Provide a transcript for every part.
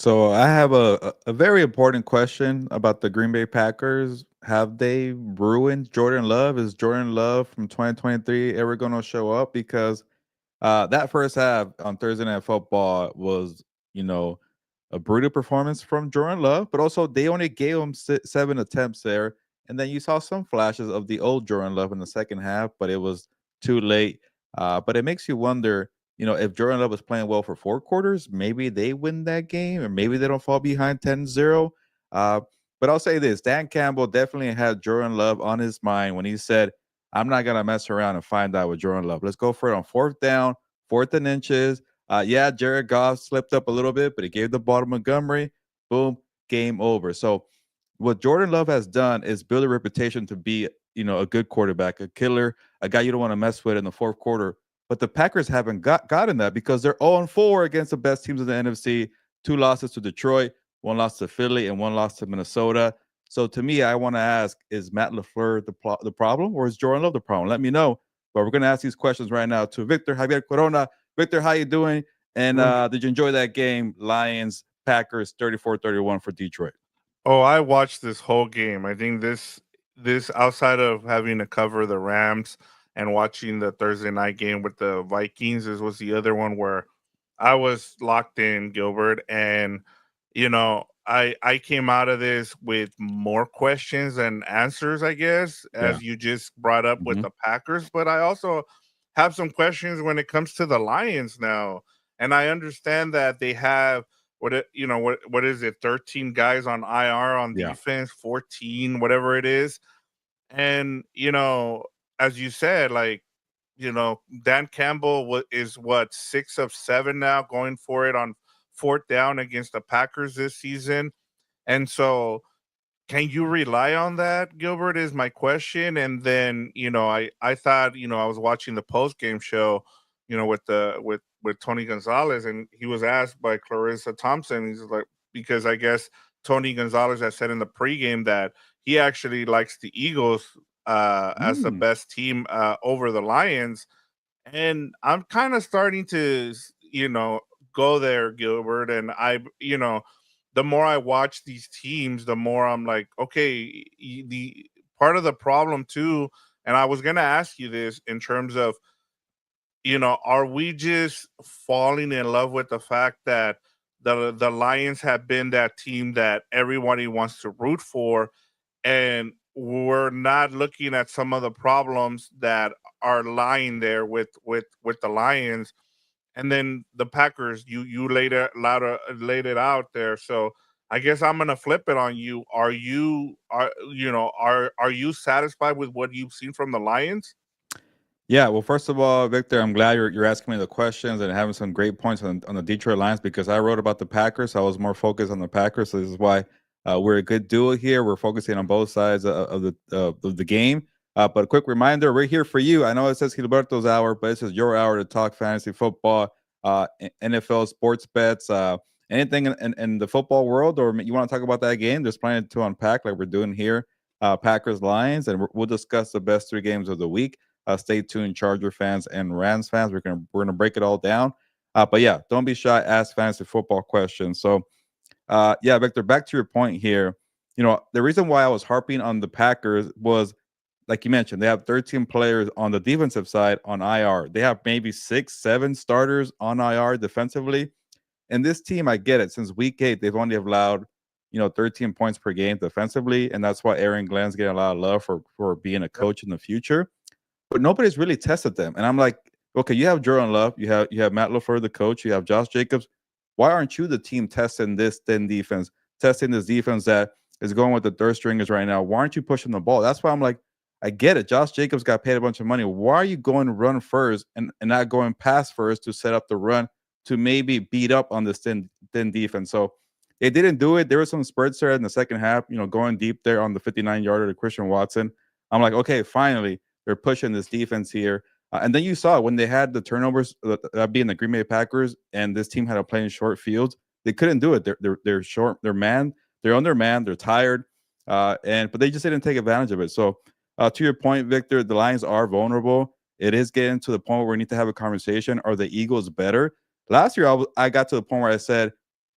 So I have a very important question about the Green Bay Packers. Have they ruined Jordan Love? Is Jordan Love from 2023 ever going to show up? Because that first half on Thursday Night Football was, you know, a brutal performance from Jordan Love, but also they only gave him 7 attempts there. And then you saw some flashes of the old Jordan Love in the second half, but it was too late. But it makes you wonder, if Jordan Love was playing well for 4 quarters, maybe they win that game, or maybe they don't fall behind 10-0. But I'll say this, Dan Campbell definitely had Jordan Love on his mind when he said, I'm not going to mess around and find out with Jordan Love. Let's go for it on fourth down, fourth and inches. Yeah, Jared Goff slipped up a little bit, but he gave the ball to Montgomery. Boom, game over. So what Jordan Love has done is build a reputation to be, a good quarterback, a killer, a guy you don't want to mess with in the fourth quarter. But the Packers haven't gotten that because they're 0-4 against the best teams in the NFC. 2 losses to Detroit, 1 loss to Philly, and 1 loss to Minnesota. So to me, I want to ask: is Matt LaFleur the problem, or is Jordan Love the problem? Let me know. But we're going to ask these questions right now to Victor Javier Corona. Victor, how you doing? And Doing did you enjoy that game? Lions, Packers, 34-31 for Detroit. Oh, I watched this whole game. I think this outside of having to cover the Rams and watching the Thursday night game with the Vikings, this was the other one where I was locked in, Gilbert, and I came out of this with more questions than answers, I guess, Yeah. as you just brought up with Hmm. the Packers, but I also have some questions when it comes to the Lions now. And I understand that they have what is it, 13 guys on IR on Yeah. defense, 14, whatever it is. And as you said, like, Dan Campbell is what, 6 of 7 now, going for it on fourth down against the Packers this season. And so, can you rely on that, Gilbert? Is my question. And then, I thought, I was watching the post game show, with Tony Gonzalez, and he was asked by Clarissa Thompson. He's like, because I guess Tony Gonzalez has said in the pregame that he actually likes the Eagles as the Mm. best team over the Lions. And I'm kind of starting to, go there, Gilbert. And the more I watch these teams, the more I'm like, okay, the part of the problem too. And I was going to ask you this in terms of, are we just falling in love with the fact that the Lions have been that team that everybody wants to root for, and we're not looking at some of the problems that are lying there with the Lions? And then the Packers, you laid it out there. So I guess I'm gonna flip it on you. Are you satisfied with what you've seen from the Lions? Yeah, well, first of all, Victor, I'm glad you're asking me the questions and having some great points on the Detroit Lions because I wrote about the Packers. So I was more focused on the Packers. So this is why we're a good duo here. We're focusing on both sides of the game. But a quick reminder, we're here for you. I know it says Gilberto's hour, but this is your hour to talk fantasy football, NFL sports bets, anything in the football world, or you want to talk about that game. There's plenty to unpack like we're doing here. Packers Lions, and we'll discuss the best 3 games of the week. Stay tuned, Charger fans and Rams fans. We're gonna break it all down. But yeah, don't be shy. Ask fantasy football questions. So yeah, Victor, back to your point here. The reason why I was harping on the Packers was, like you mentioned, they have 13 players on the defensive side on IR. They have maybe 6, 7 starters on IR defensively. And this team, I get it. Since week 8, they've only allowed 13 points per game defensively, and that's why Aaron Glenn's getting a lot of love for being a coach in the future, but nobody's really tested them. And I'm like, okay, you have Jordan Love, you have Matt LaFleur, the coach, you have Josh Jacobs. Why aren't you the team testing this thin defense, testing this defense that is going with the third stringers right now? Why aren't you pushing the ball? That's why I'm like, I get it. Josh Jacobs got paid a bunch of money. Why are you going to run first and not going pass first to set up the run to maybe beat up on this thin defense? So they didn't do it. There were some spurts there in the second half, going deep there on the 59-yarder to Christian Watson. I'm like, okay, finally they're pushing this defense here. And then you saw when they had the turnovers, being the Green Bay Packers, and this team had to play in short fields. They couldn't do it. They're short. They're undermanned. They're tired, but they just didn't take advantage of it. So to your point, Victor, the Lions are vulnerable. It is getting to the point where we need to have a conversation. Are the Eagles better? Last year, I got to the point where I said,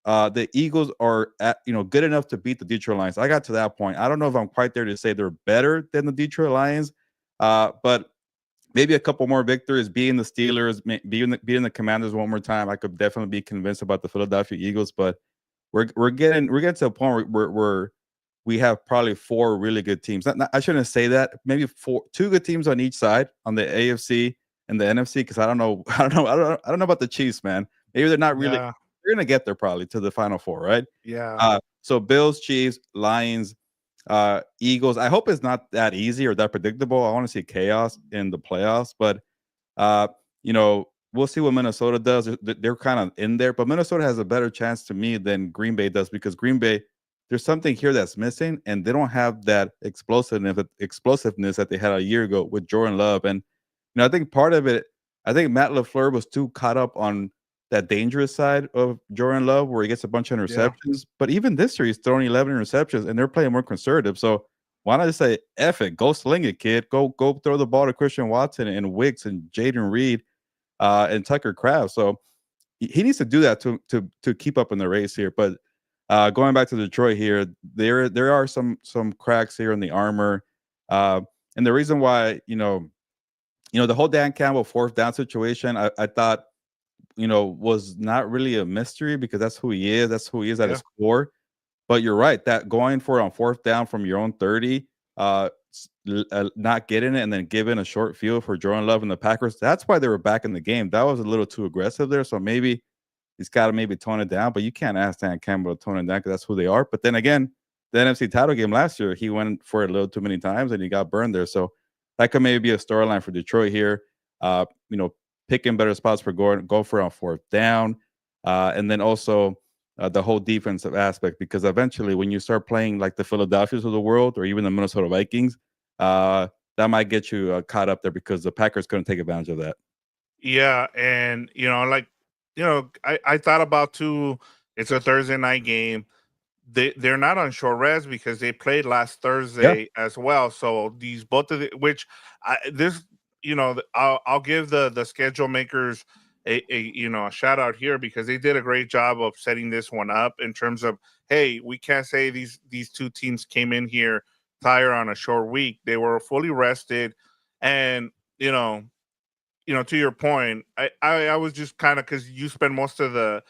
the Eagles are good enough to beat the Detroit Lions. I got to that point. I don't know if I'm quite there to say they're better than the Detroit Lions, but maybe a couple more victories, beating the Steelers, beating the Commanders one more time. I could definitely be convinced about the Philadelphia Eagles, but we're getting to a point where we have probably four really good teams. I shouldn't say that. Maybe two good teams on each side on the AFC and the NFC. Because I don't know about the Chiefs, man. Maybe they're not really. Yeah. They're gonna get there probably to the Final Four, right? Yeah. So Bills, Chiefs, Lions, Eagles. I hope it's not that easy or that predictable. I want to see chaos in the playoffs, but uh, we'll see what Minnesota does. They're kind of in there, but Minnesota has a better chance to me than Green Bay does because Green Bay, there's something here that's missing, and they don't have that explosiveness that they had a year ago with Jordan Love. And I think part of it, I think Matt LaFleur was too caught up on that dangerous side of Jordan Love, where he gets a bunch of Yeah. interceptions. But even this year, he's throwing 11 interceptions, and they're playing more conservative. So why not just say, F it, go sling it, kid. Go throw the ball to Christian Watson and Wicks and Jaden Reed and Tucker Kraft. So he needs to do that to keep up in the race here. But going back to Detroit here, there are some cracks here in the armor. And the reason why, the whole Dan Campbell fourth down situation, I thought, was not really a mystery because that's who he is. That's who he is at his core. But you're right, that going for it on fourth down from your own 30, not getting it and then giving a short field for Jordan Love and the Packers, that's why they were back in the game. That was a little too aggressive there. So maybe he's got to maybe tone it down, but you can't ask Dan Campbell to tone it down because that's who they are. But then again, the NFC title game last year, he went for it a little too many times and he got burned there. So that could maybe be a storyline for Detroit here. Picking better spots for go for it on fourth down. And then also the whole defensive aspect, because eventually when you start playing like the Philadelphias of the world or even the Minnesota Vikings, that might get you caught up there because the Packers couldn't take advantage of that. Yeah, and I thought about too. It's a Thursday night game. They're not on short rest because they played last Thursday as well. So these both of the which I'll give the schedule makers a shout out here because they did a great job of setting this one up in terms of, hey, we can't say these two teams came in here tired on a short week. They were fully rested, and to your point, I was just kind of because you spend most of the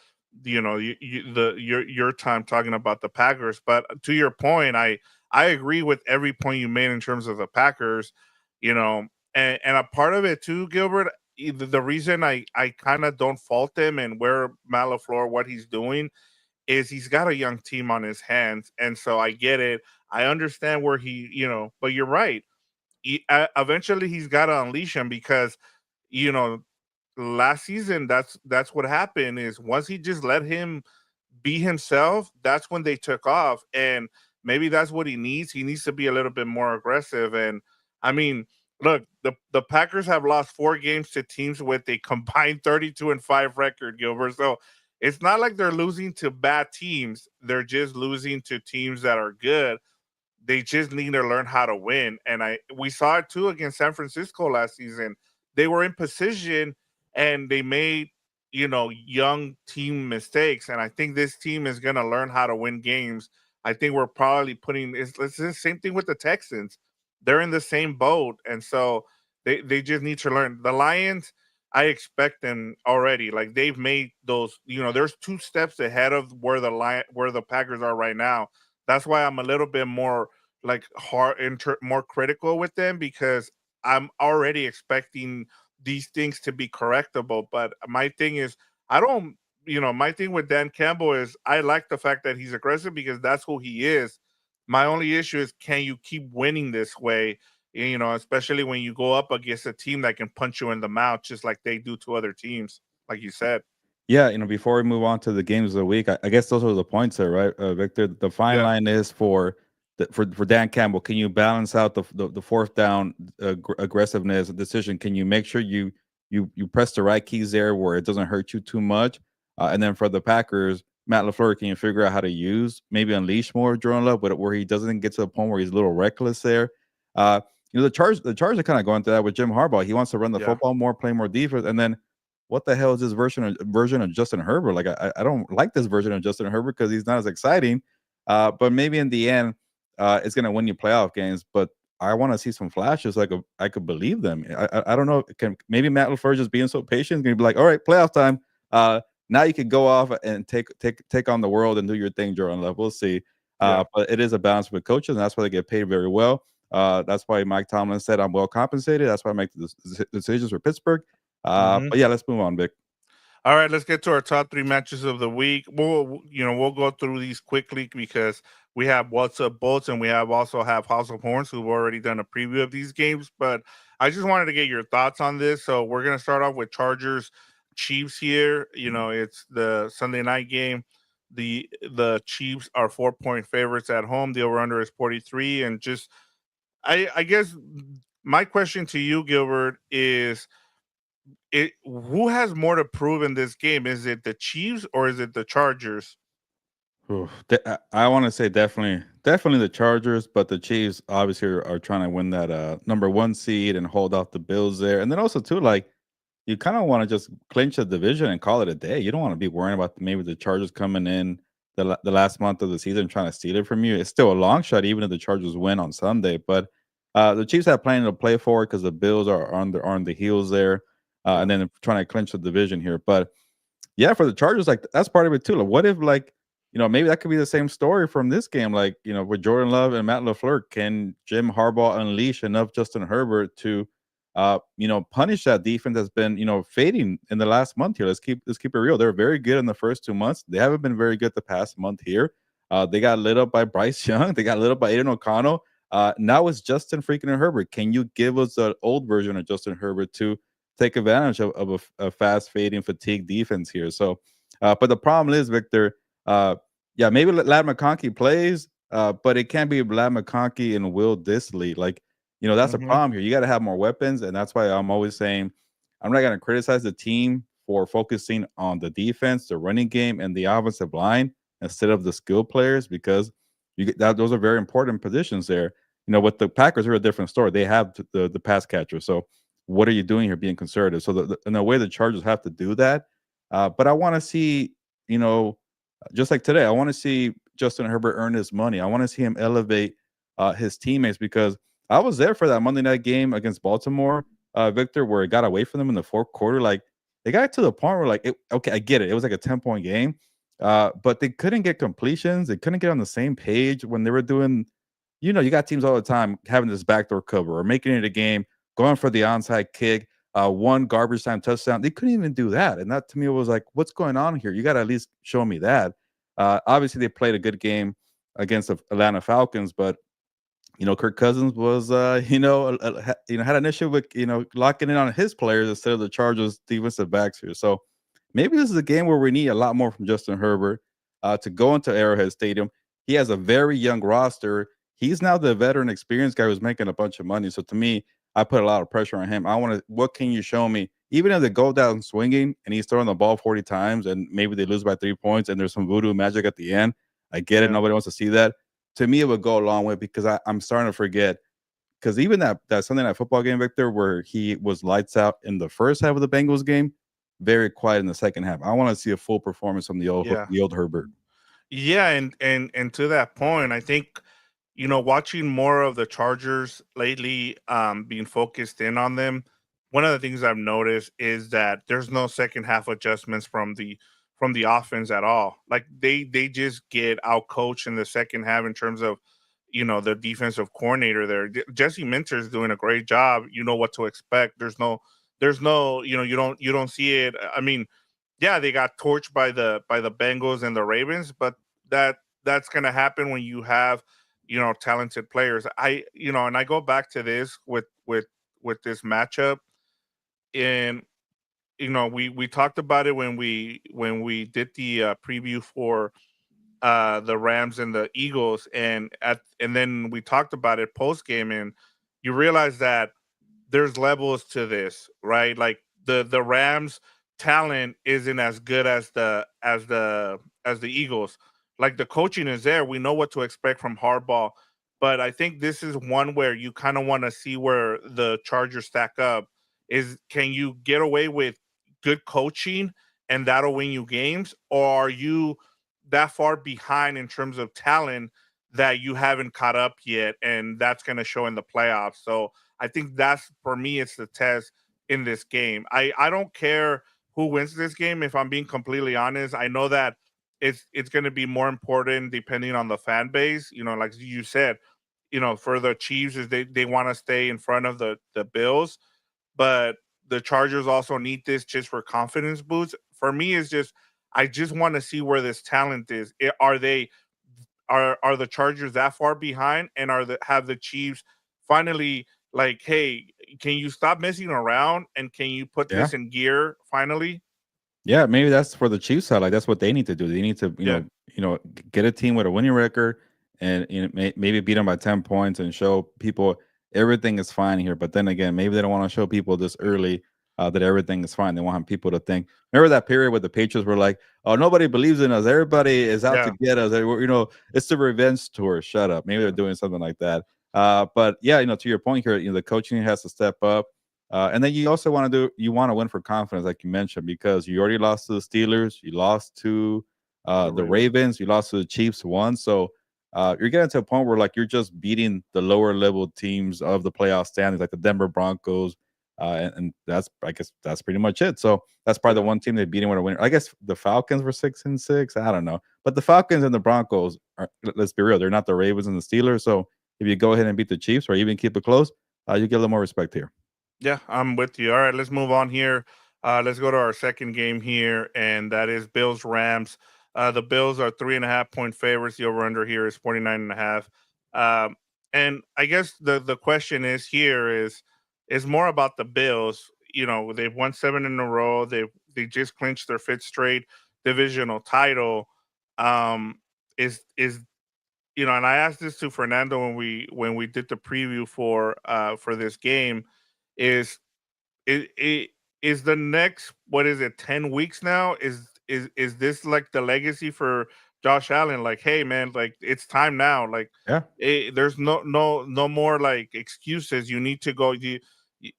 your time talking about the Packers, but to your point, I agree with every point you made in terms of the Packers, and a part of it too, Gilbert. The reason I kind of don't fault him and where Matt LaFleur what he's doing is he's got a young team on his hands, and so I get it. I understand where but you're right. Eventually, he's got to unleash him because you know last season that's what happened is once he just let him be himself, that's when they took off. And maybe that's what he needs to be a little bit more aggressive. And I mean, look, the Packers have lost 4 games to teams with a combined 32-5 record, Gilbert. So it's not like they're losing to bad teams, they're just losing to teams that are good. They just need to learn how to win. And we saw it too against San Francisco last season. They were in position and they made, young team mistakes. And I think this team is going to learn how to win games. I think we're probably it's the same thing with the Texans. They're in the same boat. And so they just need to learn. The Lions, I expect them already. Like they've made those, there's 2 steps ahead of where the Packers are right now. That's why I'm a little bit more like more critical with them because I'm already expecting these things to be correctable. But my thing is, I don't, my thing with Dan Campbell is I like the fact that he's aggressive because that's who he is. My only issue is can you keep winning this way? Especially when you go up against a team that can punch you in the mouth just like they do to other teams, like you said. Yeah, before we move on to the games of the week, I guess those are the points there, right, Victor? The fine Yeah. line is for Dan Campbell. Can you balance out the fourth down aggressiveness decision? Can you make sure you press the right keys there where it doesn't hurt you too much? And then for the Packers, Matt LaFleur, can you figure out how to maybe unleash more Jordan Love, but where he doesn't get to the point where he's a little reckless there? The Chargers are kind of going through that with Jim Harbaugh. He wants to run the Yeah. football more, play more defense, and then what the hell is this version of Justin Herbert? Like I don't like this version of Justin Herbert because he's not as exciting. But maybe in the end, it's gonna win you playoff games. But I want to see some flashes. Like I could believe them. I don't know. Can maybe Matt LaFleur just being so patient is gonna be like, all right, playoff time. Now you can go off and take on the world and do your thing, Jordan Love. We'll see. Yeah. But it is a balance with coaches, and that's why they get paid very well. That's why Mike Tomlin said I'm well compensated. That's why I make the decisions for Pittsburgh. Mhm. But yeah, let's move on, Vic. All right, let's get to our top three matches of the week. We'll go through these quickly because we have What's Up Bolts and we also have House of Horns who've already done a preview of these games. But I just wanted to get your thoughts on this. So we're gonna start off with Chargers Chiefs here. It's the Sunday night game. The Chiefs are 4-point favorites at home. The over under is 43. And just I guess my question to you, Gilbert, is it who has more to prove in this game? Is it the Chiefs or is it the Chargers? Oof. I want to say definitely the Chargers, but the Chiefs obviously are trying to win that number one seed and hold off the Bills there. And then also too, like you kind of want to just clinch the division and call it a day. You don't want to be worrying about maybe the Chargers coming in the last month of the season trying to steal it from you. It's still a long shot, even if the Chargers win on Sunday. But the Chiefs have plenty to play for because the Bills are on the heels there, Yeah. and then trying to clinch the division here. But yeah, for the Chargers, like that's part of it too. Like, what if like maybe that could be the same story from this game, like with Jordan Love and Matt LaFleur. Can Jim Harbaugh unleash enough Justin Herbert to punish that defense that's been fading in the last month here? Let's keep it real. They're very good in the first 2 months. They haven't been very good the past month here. They got lit up by Bryce Young. They got lit up by Aiden O'Connell. Now it's Justin freaking Herbert. Can you give us the old version of Justin Herbert to take advantage of a fast fading fatigue defense here? So, but the problem is, Victor. Yeah, maybe Lad McConkey plays, but it can't be Lad McConkey and Will Disley. Like, that's a Mhm. problem here. You got to have more weapons, and that's why I'm always saying I'm not going to criticize the team for focusing on the defense, the running game, and the offensive line instead of the skill players because those are very important positions there. With the Packers, are a different story. They have the pass catcher. So, what are you doing here, being conservative? So, in a way, the Chargers have to do that. But I want to see, you know, just like today, I want to see Justin Herbert earn his money. I want to see him elevate his teammates because I was there for that Monday night game against Baltimore, Victor, where it got away from them in the fourth quarter. Like they got to the point where, like, okay, I get it. It was like a 10-point game, but they couldn't get completions. They couldn't get on the same page when they were doing. You got teams all the time having this backdoor cover or making it a game, going for the onside kick, one garbage time touchdown. They couldn't even do that. And that to me was like, what's going on here? You got to at least show me that. Obviously, they played a good game against the Atlanta Falcons, but Kirk Cousins was, had an issue with locking in on his players instead of the Chargers defensive backs here. So maybe this is a game where we need a lot more from Justin Herbert to go into Arrowhead Stadium. He has a very young roster. He's now the veteran, experienced guy who's making a bunch of money. So to me, I put a lot of pressure on him. I want to. What can you show me? Even if they go down swinging and he's throwing the ball 40 times and maybe they lose by 3 points and there's some voodoo magic at the end. I get it. Yeah. Nobody wants to see that. To me, it would go a long way because I'm starting to forget. Because even that Sunday night football game, Victor, where he was lights out in the first half of the Bengals game, very quiet in the second half. I want to see a full performance from the old Yeah. the old Herbert. Yeah, and to that point, I think watching more of the Chargers lately, being focused in on them. One of the things I've noticed is that there's no second half adjustments from the offense at all. Like they just get out coached in the second half in terms of the defensive coordinator there. Jesse Minter is doing a great job. You know what to expect. There's no you don't see it. I mean, yeah, they got torched by the Bengals and the Ravens, but that's gonna happen when you have talented players. And I go back to this with this matchup, and we talked about it when we did the preview for the Rams and the Eagles, and then we talked about it post game, and you realize that there's levels to this, right? Like the Rams talent isn't as good as the Eagles. Like the coaching is there. We know what to expect from Harbaugh, but I think this is one where you kind of want to see where the Chargers stack up. Is can you get away with good coaching and that'll win you games, or are you that far behind in terms of talent that you haven't caught up yet, and that's going to show in the playoffs? So I think that's, for me, it's the test in this game. I don't care who wins this game. If I'm being completely honest, I know that it's going to be more important depending on the fan base. Like you said, for the Chiefs, is they want to stay in front of the Bills, but the Chargers also need this just for confidence boosts. For me, is just I just want to see where this talent is. Are the Chargers that far behind, and have the Chiefs finally, like, hey, can you stop messing around and can you put Yeah. this in gear finally? Yeah, maybe that's for the Chiefs side. Like that's what they need to do. They need to, Yeah, get a team with a winning record and maybe beat them by 10 points and show people everything is fine here. But then again, maybe they don't want to show people this early that everything is fine. They want people to think. Remember that period where the Patriots were like, "Oh, nobody believes in us. Everybody is out to yeah, get us. It's the revenge tour. Shut up." Maybe they're yeah, doing something like that. But yeah, to your point here, the coaching has to step up. And then you also want to win for confidence, like you mentioned, because you already lost to the Steelers, you lost to the the Ravens. Ravens, you lost to the Chiefs once. So you're getting to a point where like you're just beating the lower level teams of the playoff standings, like the Denver Broncos, and that's I guess that's pretty much it. So that's probably the Yeah. one team they're beating with a winner. I guess the Falcons were 6-6. I don't know, but the Falcons and the Broncos let's be real, they're not the Ravens and the Steelers. So if you go ahead and beat the Chiefs or even keep it close, you get a little more respect here. Yeah, I'm with you. All right, let's move on here. Let's go to our second game here, and that is Bills Rams. The Bills are 3.5 point favorites. The over under here is 49.5. And I guess the question is here is more about the Bills. They've won 7 in a row. They just clinched their fifth straight divisional title. Um, is and I asked this to Fernando when we did the preview for this game. Is it is the next, what is it, 10 weeks now? Is this like the legacy for Josh Allen? Like, hey man, like it's time now. Like, Yeah. there's no more like excuses. You need to go.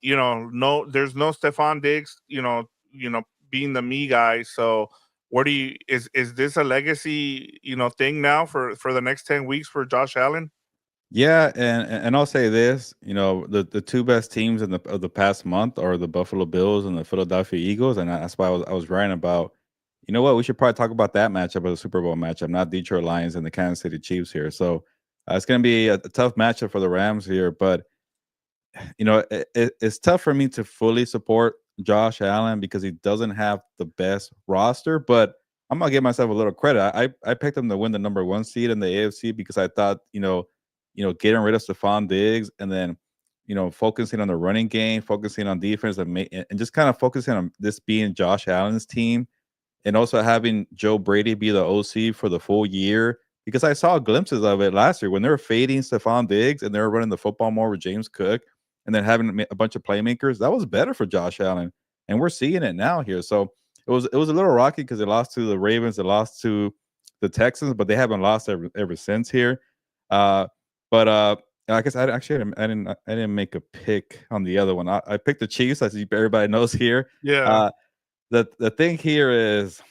No, there's no Stephon Diggs. Being the me guy. So, what do you is this a legacy thing now for the next 10 weeks for Josh Allen? Yeah, and I'll say this, the two best teams of the past month are the Buffalo Bills and the Philadelphia Eagles, and that's why I was writing about. You know what? We should probably talk about that matchup of the Super Bowl matchup, not Detroit Lions and the Kansas City Chiefs here. So it's going to be a tough matchup for the Rams here, but it's tough for me to fully support Josh Allen because he doesn't have the best roster. But I'm gonna give myself a little credit. I picked him to win the number one seed in the AFC because I thought getting rid of Stephon Diggs and then focusing on the running game, focusing on defense, and just kind of focusing on this being Josh Allen's team and also having Joe Brady be the OC for the full year because I saw glimpses of it last year when they were fading Stephon Diggs and they were running the football more with James Cook and then having a bunch of playmakers. That was better for Josh Allen, and we're seeing it now here. So it was a little rocky because they lost to the Ravens, they lost to the Texans, but they haven't lost ever since here. Uh, but I guess I didn't make a pick on the other one. I picked the Chiefs, as everybody knows here. Yeah, Uh, the thing here is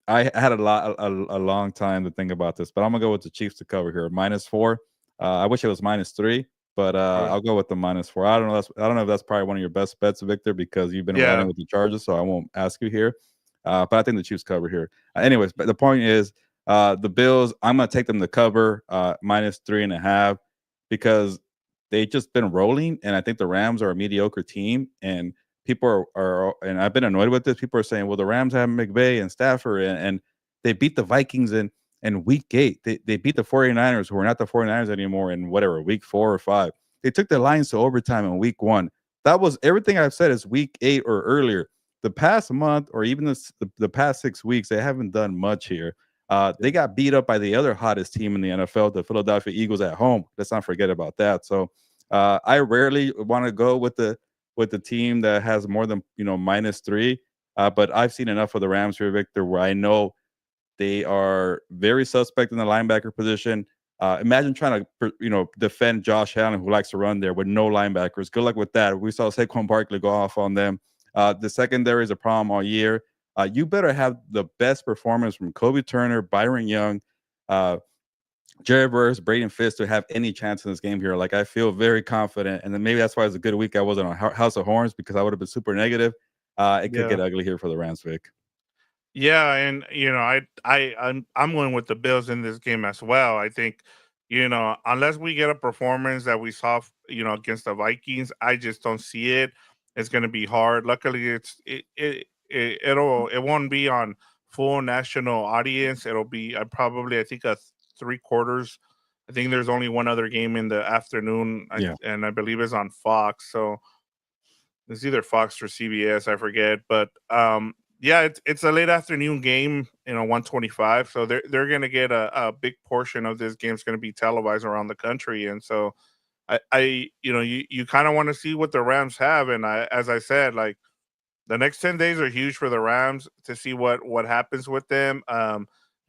I had a long time to think about this, but I'm gonna go with the Chiefs to cover here, -4. I wish it was -3, but okay. I'll go with the -4. I don't know if that's probably one of your best bets, Victor, because you've been riding Yeah, with the Chargers, so I won't ask you here. But I think the Chiefs cover here. Anyways, but the point is, the Bills. I'm gonna take them to cover -3.5 because they just been rolling, and I think the Rams are a mediocre team, and people and I've been annoyed with this. People are saying, well, the Rams have McVay and Stafford, and they beat the Vikings in week 8. They beat the 49ers, who are not the 49ers anymore, in whatever, week 4 or 5. They took the Lions to overtime in week 1. That was everything I've said is week 8 or earlier. The past month or even the past 6 weeks, they haven't done much here. They got beat up by the other hottest team in the NFL, the Philadelphia Eagles at home. Let's not forget about that. So I rarely want to go with the team that has more than -3. But I've seen enough of the Rams here, Victor, where I know they are very suspect in the linebacker position. Imagine trying to defend Josh Allen, who likes to run there with no linebackers. Good luck with that. We saw Saquon Barkley go off on them The secondary is a problem all year. You better have the best performance from Kobe Turner, Byron Young, uh, Jared Verse, Braden Fist to have any chance in this game here. Like I feel very confident, and then maybe that's why it's a good week. I wasn't on House of Horns because I would have been super negative. It could Yeah. get ugly here for the Rams, Vic. Yeah, and I'm going with the Bills in this game as well. I think, unless we get a performance that we saw, against the Vikings, I just don't see it. It's going to be hard. Luckily, it won't be on full national audience. It'll be probably I think a three quarters. I think there's only one other game in the afternoon, Yeah. and I believe it's on Fox. So it's either Fox or CBS, I forget. But yeah, it's a late afternoon game, 125. So they're gonna get a big portion of this game is gonna be televised around the country. And so you kind of want to see what the Rams have. And as I said, like the next 10 days are huge for the Rams to see what happens with them.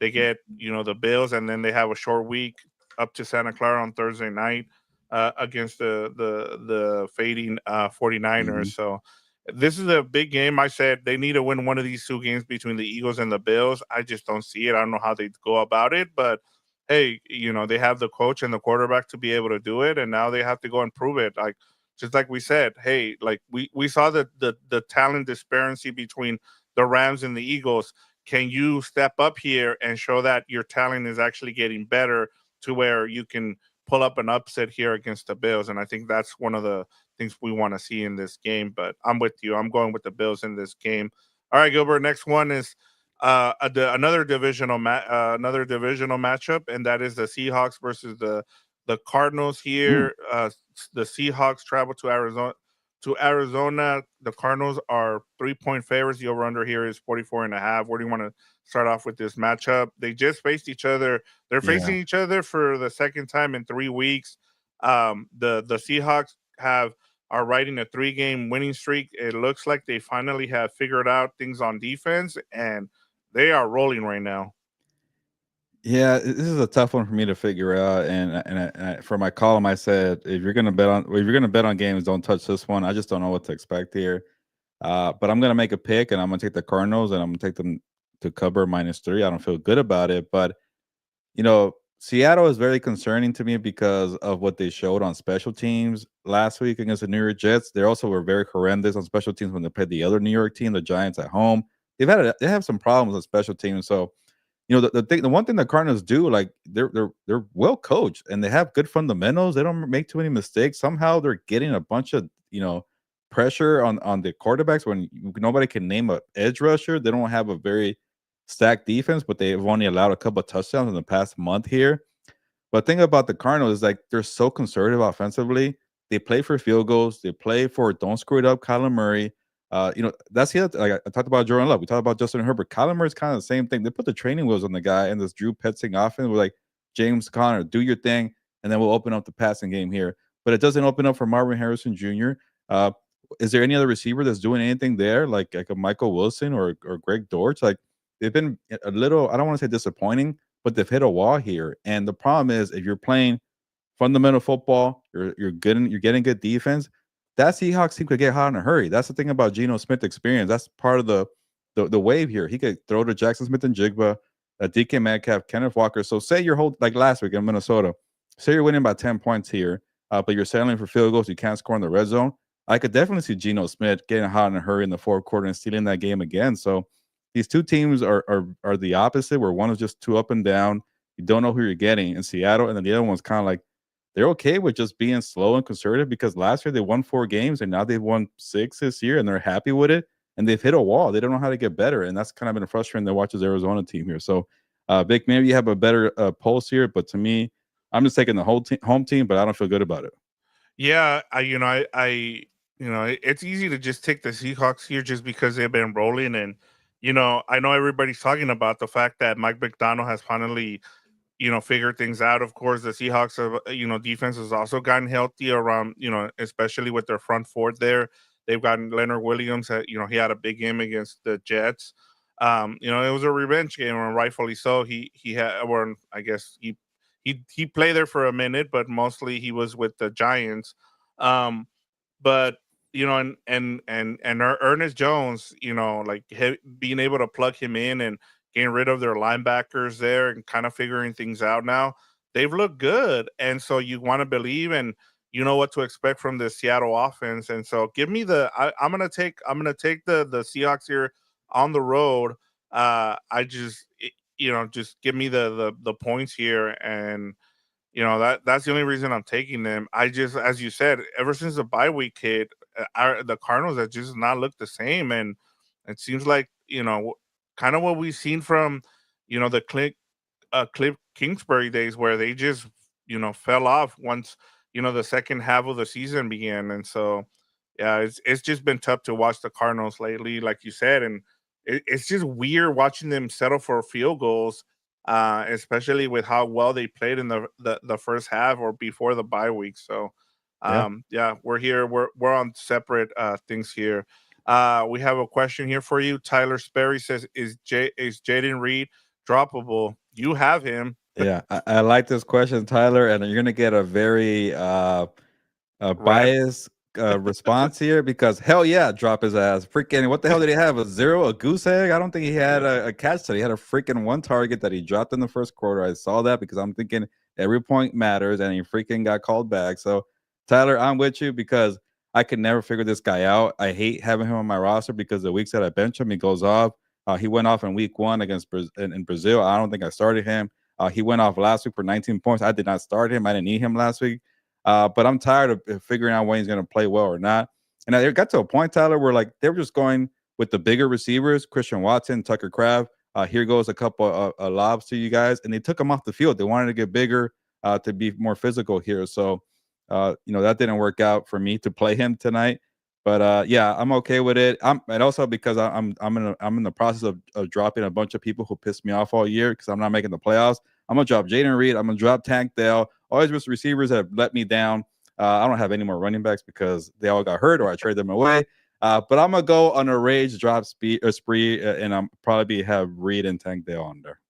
They get, the Bills, and then they have a short week up to Santa Clara on Thursday night against the fading 49ers. Hmm. So this is a big game. I said they need to win one of these two games between the Eagles and the Bills. I just don't see it. I don't know how they go about it, but hey, they have the coach and the quarterback to be able to do it, and now they have to go and prove it. Like just like we said, hey, like we saw the talent disparity between the Rams and the Eagles. Can you step up here and show that your talent is actually getting better to where you can pull up an upset here against the Bills? And I think that's one of the things we want to see in this game. But I'm with you. I'm going with the Bills in this game. All right, Gilbert. Next one is another divisional matchup, and that is the Seahawks versus the Cardinals Mm. here. The Seahawks travel to Arizona. The Cardinals are 3-point favorites. The over under here is 44 and a half. Where do you want to start off with this matchup? They just faced each other. They're Yeah. facing each other for the second time in 3 weeks. The Seahawks are riding a 3-game winning streak. It looks like they finally have figured out things on defense, and they are rolling right now. Yeah, this is a tough one for me to figure out. And for my column, I said if you're gonna bet on games, don't touch this one. I just don't know what to expect here. But I'm gonna make a pick, and I'm gonna take the Cardinals, and I'm gonna take them to cover -3. I don't feel good about it, but Seattle is very concerning to me because of what they showed on special teams last week against the New York Jets. They also were very horrendous on special teams when they played the other New York team, the Giants at home. They have some problems on special teams. So the one thing the Cardinals do, like they're well coached and they have good fundamentals. They don't make too many mistakes. Somehow they're getting a bunch of pressure on the quarterbacks when nobody can name a edge rusher. They don't have a very stacked defense, but they've only allowed a couple of touchdowns in the past month here. But the thing about the Cardinals is like they're so conservative offensively. They play for field goals. They play for don't screw it up, Kyler Murray. That's the other. Like I talked about Jordan Love. We talked about Justin Herbert. Kyler Murray's kind of the same thing. They put the training wheels on the guy and this Drew Petzing offense. We're like, James Conner, do your thing, and then we'll open up the passing game here. But it doesn't open up for Marvin Harrison Jr. Uh, is there any other receiver that's doing anything there, like a Michael Wilson or Greg Dortch? Like they've been a little. I don't want to say disappointing, but they've hit a wall here. And the problem is, if you're playing fundamental football, you're getting good defense. That Seahawks team could get hot in a hurry. That's the thing about Geno Smith experience. That's part of the wave here. He could throw to Jackson Smith and Jigba, DK Metcalf, Kenneth Walker. So say you're like last week in Minnesota. Say you're winning by 10 points here, but you're settling for field goals. You can't score in the red zone. I could definitely see Geno Smith getting hot in a hurry in the fourth quarter and stealing that game again. So these two teams are the opposite, where one is just too up and down. You don't know who you're getting in Seattle, and then the other one's kind of like they're okay with just being slow and conservative because last year they won 4 games and now they've won 6 this year and they're happy with it and they've hit a wall. They don't know how to get better, and that's kind of been frustrating to watch this Arizona team here. So, Vic, maybe you have a better pulse here, but to me, I'm just taking the whole home team, but I don't feel good about it. Yeah, it's easy to just take the Seahawks here just because they've been rolling, and I know everybody's talking about the fact that Mike McDonald has finally figure things out. Of course, the Seahawks have, defense has also gotten healthy around, especially with their front four there. They've gotten Leonard Williams. He had a big game against the Jets. It was a revenge game, and rightfully so. He had, or I guess he played there for a minute, but mostly he was with the Giants. Um, but Ernest Jones, like being able to plug him in and getting rid of their linebackers there and kind of figuring things out now. They've looked good, and so you want to believe and you know what to expect from the Seattle offense. And so give me I'm gonna take the Seahawks here on the road. Just give me the points here, and that's the only reason I'm taking them. I just, as you said, ever since the bye week hit, the Cardinals have just not looked the same, and it seems like kind of what we've seen from the Cliff Kingsbury days, where they just fell off once the second half of the season began, and so yeah, it's just been tough to watch the Cardinals lately, like you said, and it's just weird watching them settle for field goals, especially with how well they played in the first half or before the bye week. So, Yeah. yeah, we're here. We're on separate things here. We have a question here for you. Tyler Sperry says, "Is Jaden Reed droppable?" You have him. Yeah, I like this question, Tyler, and you're gonna get a very Rant. biased response here because hell yeah, drop his ass. Freaking what the hell did he have? A zero, a goose egg? I don't think he had a catch today. He had a freaking one target that he dropped in the first quarter. I saw that because I'm thinking every point matters, and he freaking got called back. So Tyler, I'm with you because I could never figure this guy out. I hate having him on my roster because the weeks that I bench him, he goes off. He went off in week one against in Brazil. I don't think I started him. He went off last week for 19 points. I did not start him. I didn't need him last week. But I'm tired of figuring out when he's going to play well or not. And it got to a point, Tyler, where like they were just going with the bigger receivers, Christian Watson, Tucker Craft. Here goes a couple of lobs to you guys, and they took him off the field. They wanted to get bigger to be more physical here. So, that didn't work out for me to play him tonight. But yeah, I'm okay with it. And also because I'm in the process of dropping a bunch of people who pissed me off all year because I'm not making the playoffs. I'm gonna drop Jaden Reed. I'm gonna drop Tank Dell. All these receivers have let me down. I don't have any more running backs because they all got hurt or I traded them away. But I'm gonna go on a rage drop spree, and I'm probably have Reed and Tank Dell on there.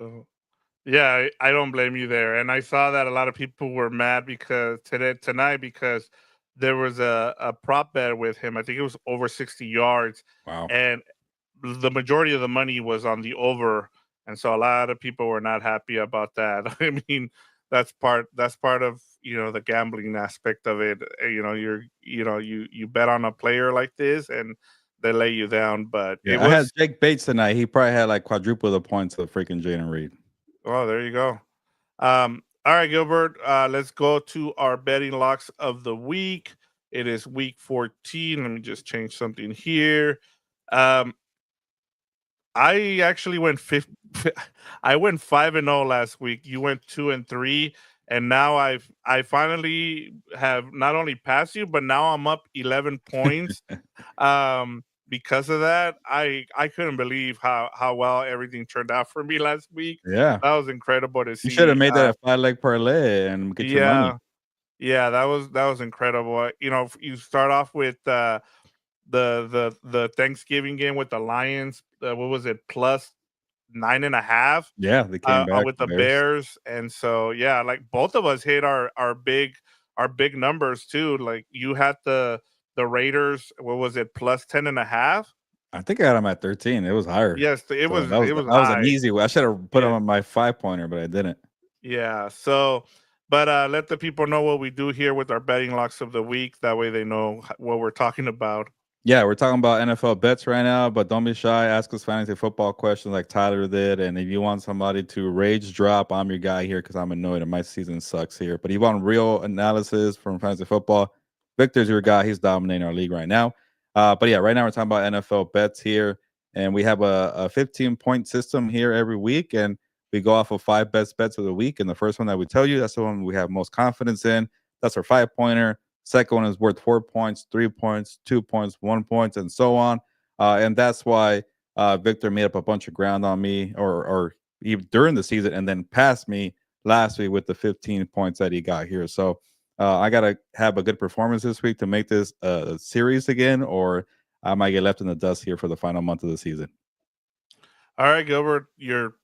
Oh. Yeah, I don't blame you there. And I saw that a lot of people were mad because tonight because there was a prop bet with him. I think it was over 60 yards, Wow. and the majority of the money was on the over. And so a lot of people were not happy about that. I mean, that's part of the gambling aspect of it. You bet on a player like this and they lay you down. But it Yeah, I had was Jake Bates tonight. He probably had like quadruple the points of freaking Jaden Reed. oh, there you go. All right, Gilbert. Let's go to our betting locks of the week. It is week 14. Let me just change something here. Um, I actually went I went 5-0 last week. You went 2-3, and now I finally have not only passed you, but now I'm up 11 points. Because of that, I couldn't believe how well everything turned out for me last week. Yeah, That was incredible to you should have see. made that a 5 leg parlay and get your money. Yeah, yeah, that was incredible. You start off with the Thanksgiving game with the Lions. What was it? Plus 9.5 Yeah, they came back. with The the Bears. Bears, and so yeah, like both of us hit our big numbers too. Like you had the Raiders. What was it? Plus 10.5. I think I had him at 13. It was higher. Yes, it So was that was it was that was an high. easy one. I should have put him Yeah, on my 5 pointer, but I didn't. yeah. So, but let the people know what we do here with our betting locks of the week. That way they know what we're talking about. Yeah, we're talking about NFL bets right now, but don't be shy. Ask us fantasy football questions like Tyler did. And if you want somebody to rage drop, I'm your guy here because I'm annoyed and my season sucks here. But if you want real analysis from fantasy football, Victor's your guy. He's dominating our league right now. But yeah, right now we're talking about NFL bets here. And we have a 15-point system here every week. And we go off of 5 best bets of the week. And the first one that we tell you, that's the one we have most confidence in. That's our 5 pointer. Second one is worth 4 points, 3 points, 2 points, 1 point, and so on. And that's why Victor made up a bunch of ground on me, or even during the season, and then passed me last week with the 15 points that he got here. So I gotta have a good performance this week to make this a series again, or I might get left in the dust here for the final month of the season. All right, Gilbert, your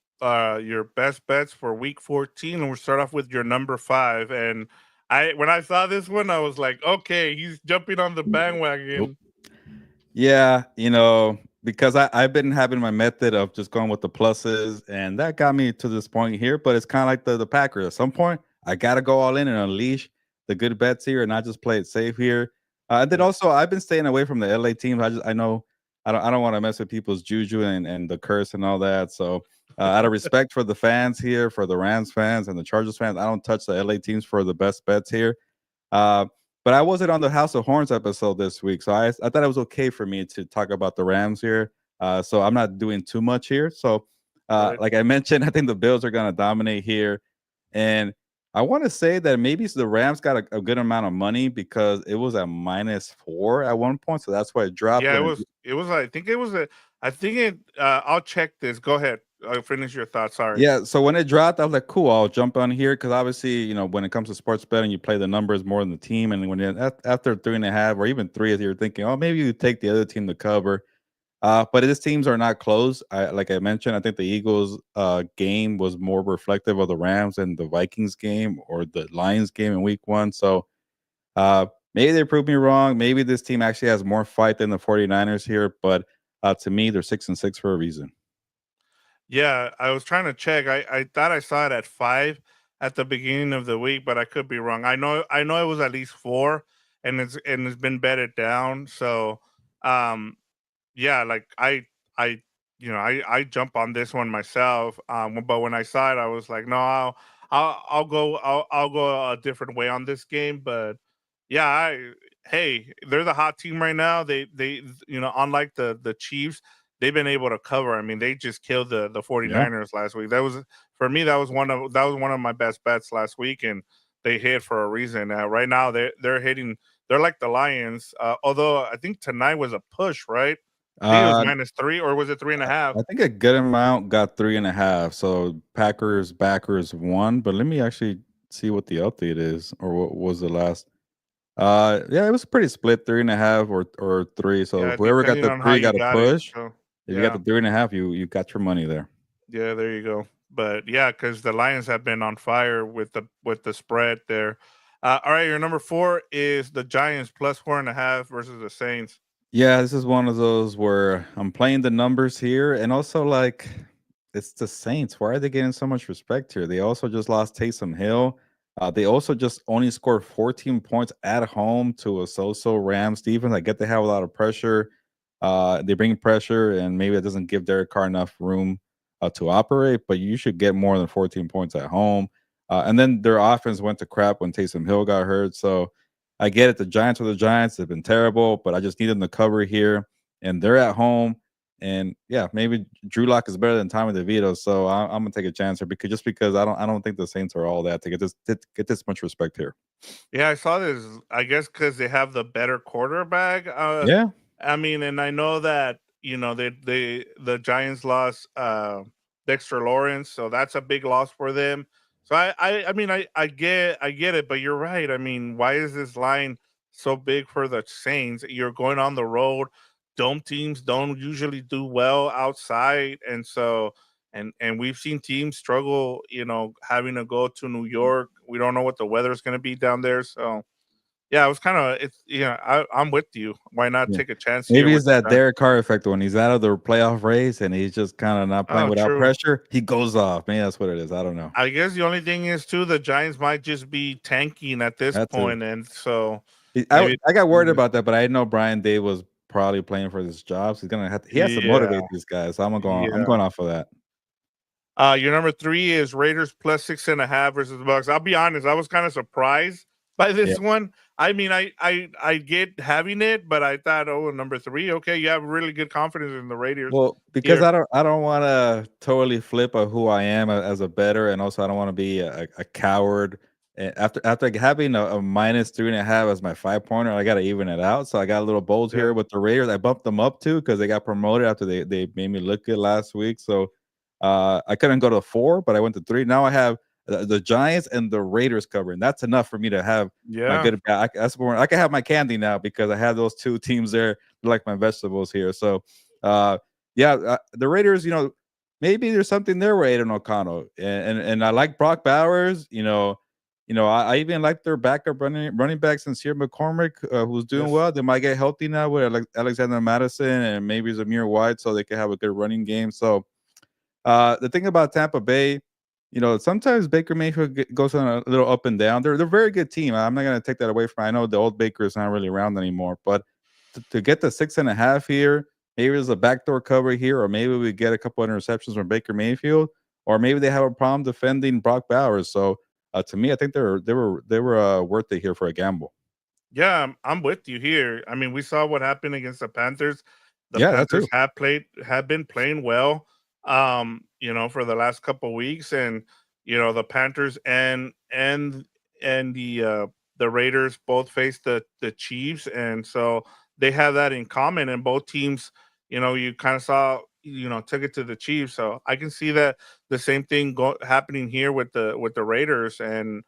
best bets for week 14, and we'll start off with your number 5. And I when I saw this one, I was like, okay, he's jumping on the Nope. bandwagon. Yeah, because I've been having my method of just going with the pluses, and that got me to this point here. But it's kind of like the Packers. At some point, I got to go all in and unleash the good bets here, and not just play it safe here. And then Yeah. also, I've been staying away from the LA teams. I know I don't want to mess with people's juju and the curse and all that. So out of respect for the fans here, for the Rams fans and the Chargers fans, I don't touch the LA teams for the best bets here. Uh, but I wasn't on the House of Horns episode this week, so I thought it was okay for me to talk about the Rams here. So I'm not doing too much here. So, Right. like I mentioned, I think the Bills are going to dominate here, and I want to say that maybe the Rams got a good amount of money because it was at -4 at one point, so that's why it dropped Yeah, when it. it was I think it was a I think it I'll check this. Go ahead. Finish your thought. Sorry. Yeah, so when it dropped, I was like, "Cool, I'll jump on here," because obviously, when it comes to sports betting, you play the numbers more than the team, and when after 3.5 or even 3, you're thinking, "Oh, maybe you take the other team to cover." But his teams are not close. Like I mentioned, I think the Eagles game was more reflective of the Rams and the Vikings game or the Lions game in week 1. So uh, maybe they proved me wrong. Maybe this team actually has more fight than the 49ers here. But to me, they're 6-6 for a reason. Yeah, I was trying to check. I thought I saw it at 5 at the beginning of the week, but I could be wrong. I know it was at least 4 and it's been betted down. So um yeah, like I I jump on this one myself. But when I saw it, I was like, no, I'll go a different way on this game. But yeah, hey, they're the hot team right now. They unlike the Chiefs, they've been able to cover. I mean, they just killed the Yeah. 49ers last week. That was for me, that was one of my best bets last week, and they hit for a reason. Right now they're hitting, they're like the Lions. Although I think tonight was a push, right? I think it was Uh, -3, or was it 3.5? I think a good amount got 3.5. So Packers backers won, but let me actually see what the update is or what was the last. Yeah, it was pretty split 3.5 or 3. So Yeah, whoever got depending the on how 3 you got a got it. push. So If you got the yeah, 3.5, you got your money there. yeah, there you go. But yeah, because the Lions have been on fire with the spread there. All right, your number 4 is the Giants +4.5 versus the Saints. Yeah, this is one of those where I'm playing the numbers here, and also like it's the Saints. Why are they getting so much respect here? They also just lost Taysom Hill. They also just only scored 14 points at home to a so-so Rams defense. I get they have a lot of pressure. They bring pressure, and maybe it doesn't give Derek Carr enough room to operate. But you should get more than 14 points at home. And then their offense went to crap when Taysom Hill got hurt. So I get it. The Giants are the Giants. They've been terrible, but I just need them to cover here, and they're at home. And yeah, maybe Drew Lock is better than Tommy DeVito, so I'm gonna take a chance here because I don't think the Saints are all that to get this much respect here. Yeah, I saw this. I guess because they have the better quarterback. Yeah, I mean, and I know that the Giants lost Dexter Lawrence, so that's a big loss for them. So I mean I get it, but you're right. I mean, why is this line so big for the Saints? You're going on the road. Dome teams don't usually do well outside, and so and we've seen teams struggle. Having to go to New York. We don't know what the weather is going to be down there, so yeah, it was kind of it's yeah. I'm with you. Why not yeah. take a chance here Maybe with it's the that Giants? Derek Carr effect when he's out of the playoff race and he's just kind of not playing Oh, without true. pressure. He goes off. Maybe that's what it is. I don't know. I guess the only thing is too the Giants might just be tanking at this That's it. point, and so I maybe I got worried about that, but I know Brian Day was probably playing for his job. So he has to yeah, motivate these guys. So I'm yeah. going off of that. Your number 3 is Raiders +6.5 versus the Bucks. I'll be honest, I was kind of surprised by Yeah. this one. I mean, I get having it, but I thought, oh, number 3, okay, you have really good confidence in the Raiders Well, because here. I don't wanna totally flip of who I am as a bettor, and also I don't wanna be a coward. After having a -3.5 as my 5 pointer, I gotta even it out. So I got a little bold Yeah, here with the Raiders. I bumped them up too because they got promoted after they made me look good last week. So I couldn't go to 4, but I went to 3. Now I have the Giants and the Raiders covering. That's enough for me to have my yeah. good back. That's more. I can have my candy now because I have those 2 teams there, like my vegetables here. So uh, yeah, the Raiders, maybe there's something there with Aiden O'Connell, and I like Brock Bowers. I even like their backup running back Sincere McCormick, who's doing Yes. well. They might get healthy now with Alexander Madison and maybe Zamir White, so they can have a good running game. So the thing about Tampa Bay, sometimes Baker Mayfield goes on a little up and down. They're a very good team. I'm not going to take that away from. I know the old Baker is not really around anymore, but to get the 6.5 here, maybe there's a backdoor cover here, or maybe we get a couple of interceptions from Baker Mayfield, or maybe they have a problem defending Brock Bowers. So to me, I think they were worth it here for a gamble. Yeah, I'm with you here. I mean, we saw what happened against the Panthers. The Yeah, that Panthers too. have been playing well, for the last couple weeks, and the Panthers and the Raiders both faced the Chiefs, and so they have that in common. And both teams, you kind of saw, took it to the Chiefs. So I can see that the same thing happening here with the Raiders, and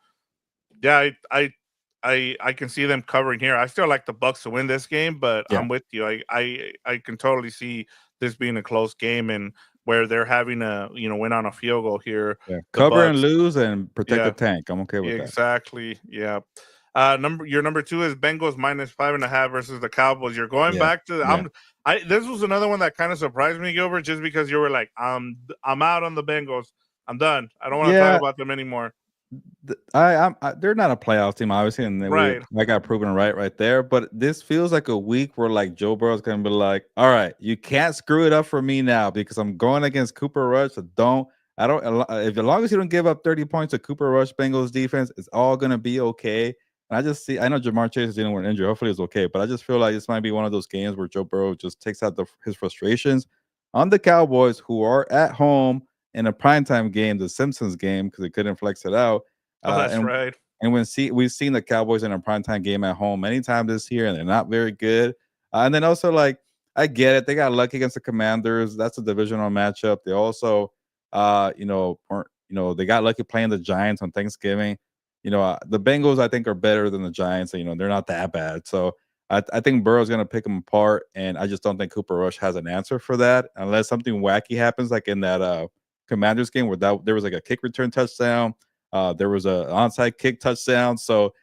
yeah, I can see them covering here. I still like the Bucks to win this game, but Yeah, I'm with you. I can totally see this being a close game and where they're having a win on a field goal here. yeah. The Cover and Bucks, lose and protect the yeah, tank. I'm okay with that. exactly, yeah. Your number two is Bengals -5.5 versus the Cowboys. You're going Yeah, back to yeah, I this was another one that kind of surprised me, Gilbert, just because you were like, I'm out on the Bengals. I'm done. I don't want to talk yeah. about them anymore. They're not a playoff team, obviously, and Right. I got proven right there. But this feels like a week where like Joe Burrow's gonna be like, "All right, you can't screw it up for me now because I'm going against Cooper Rush. So I don't, if as long as you don't give up 30 points to Cooper Rush Bengals defense, it's all gonna be okay." And I know Jamar Chase is dealing with an injury. Hopefully, it's okay. But I just feel like this might be one of those games where Joe Burrow just takes out his frustrations on the Cowboys, who are at home in a primetime game, the Simpsons game, because they couldn't flex it out. Oh, Uh, that's and right. and we've seen the Cowboys in a primetime game at home many times this year, and they're not very good. And then also, like, I get it, they got lucky against the Commanders. That's a divisional matchup. They also, they got lucky playing the Giants on Thanksgiving. The Bengals I think are better than the Giants. And, they're not that bad. So I think Burrow's gonna pick them apart, and I just don't think Cooper Rush has an answer for that unless something wacky happens, like in that Commanders game where there was like a kick return touchdown. There was a onside kick touchdown. So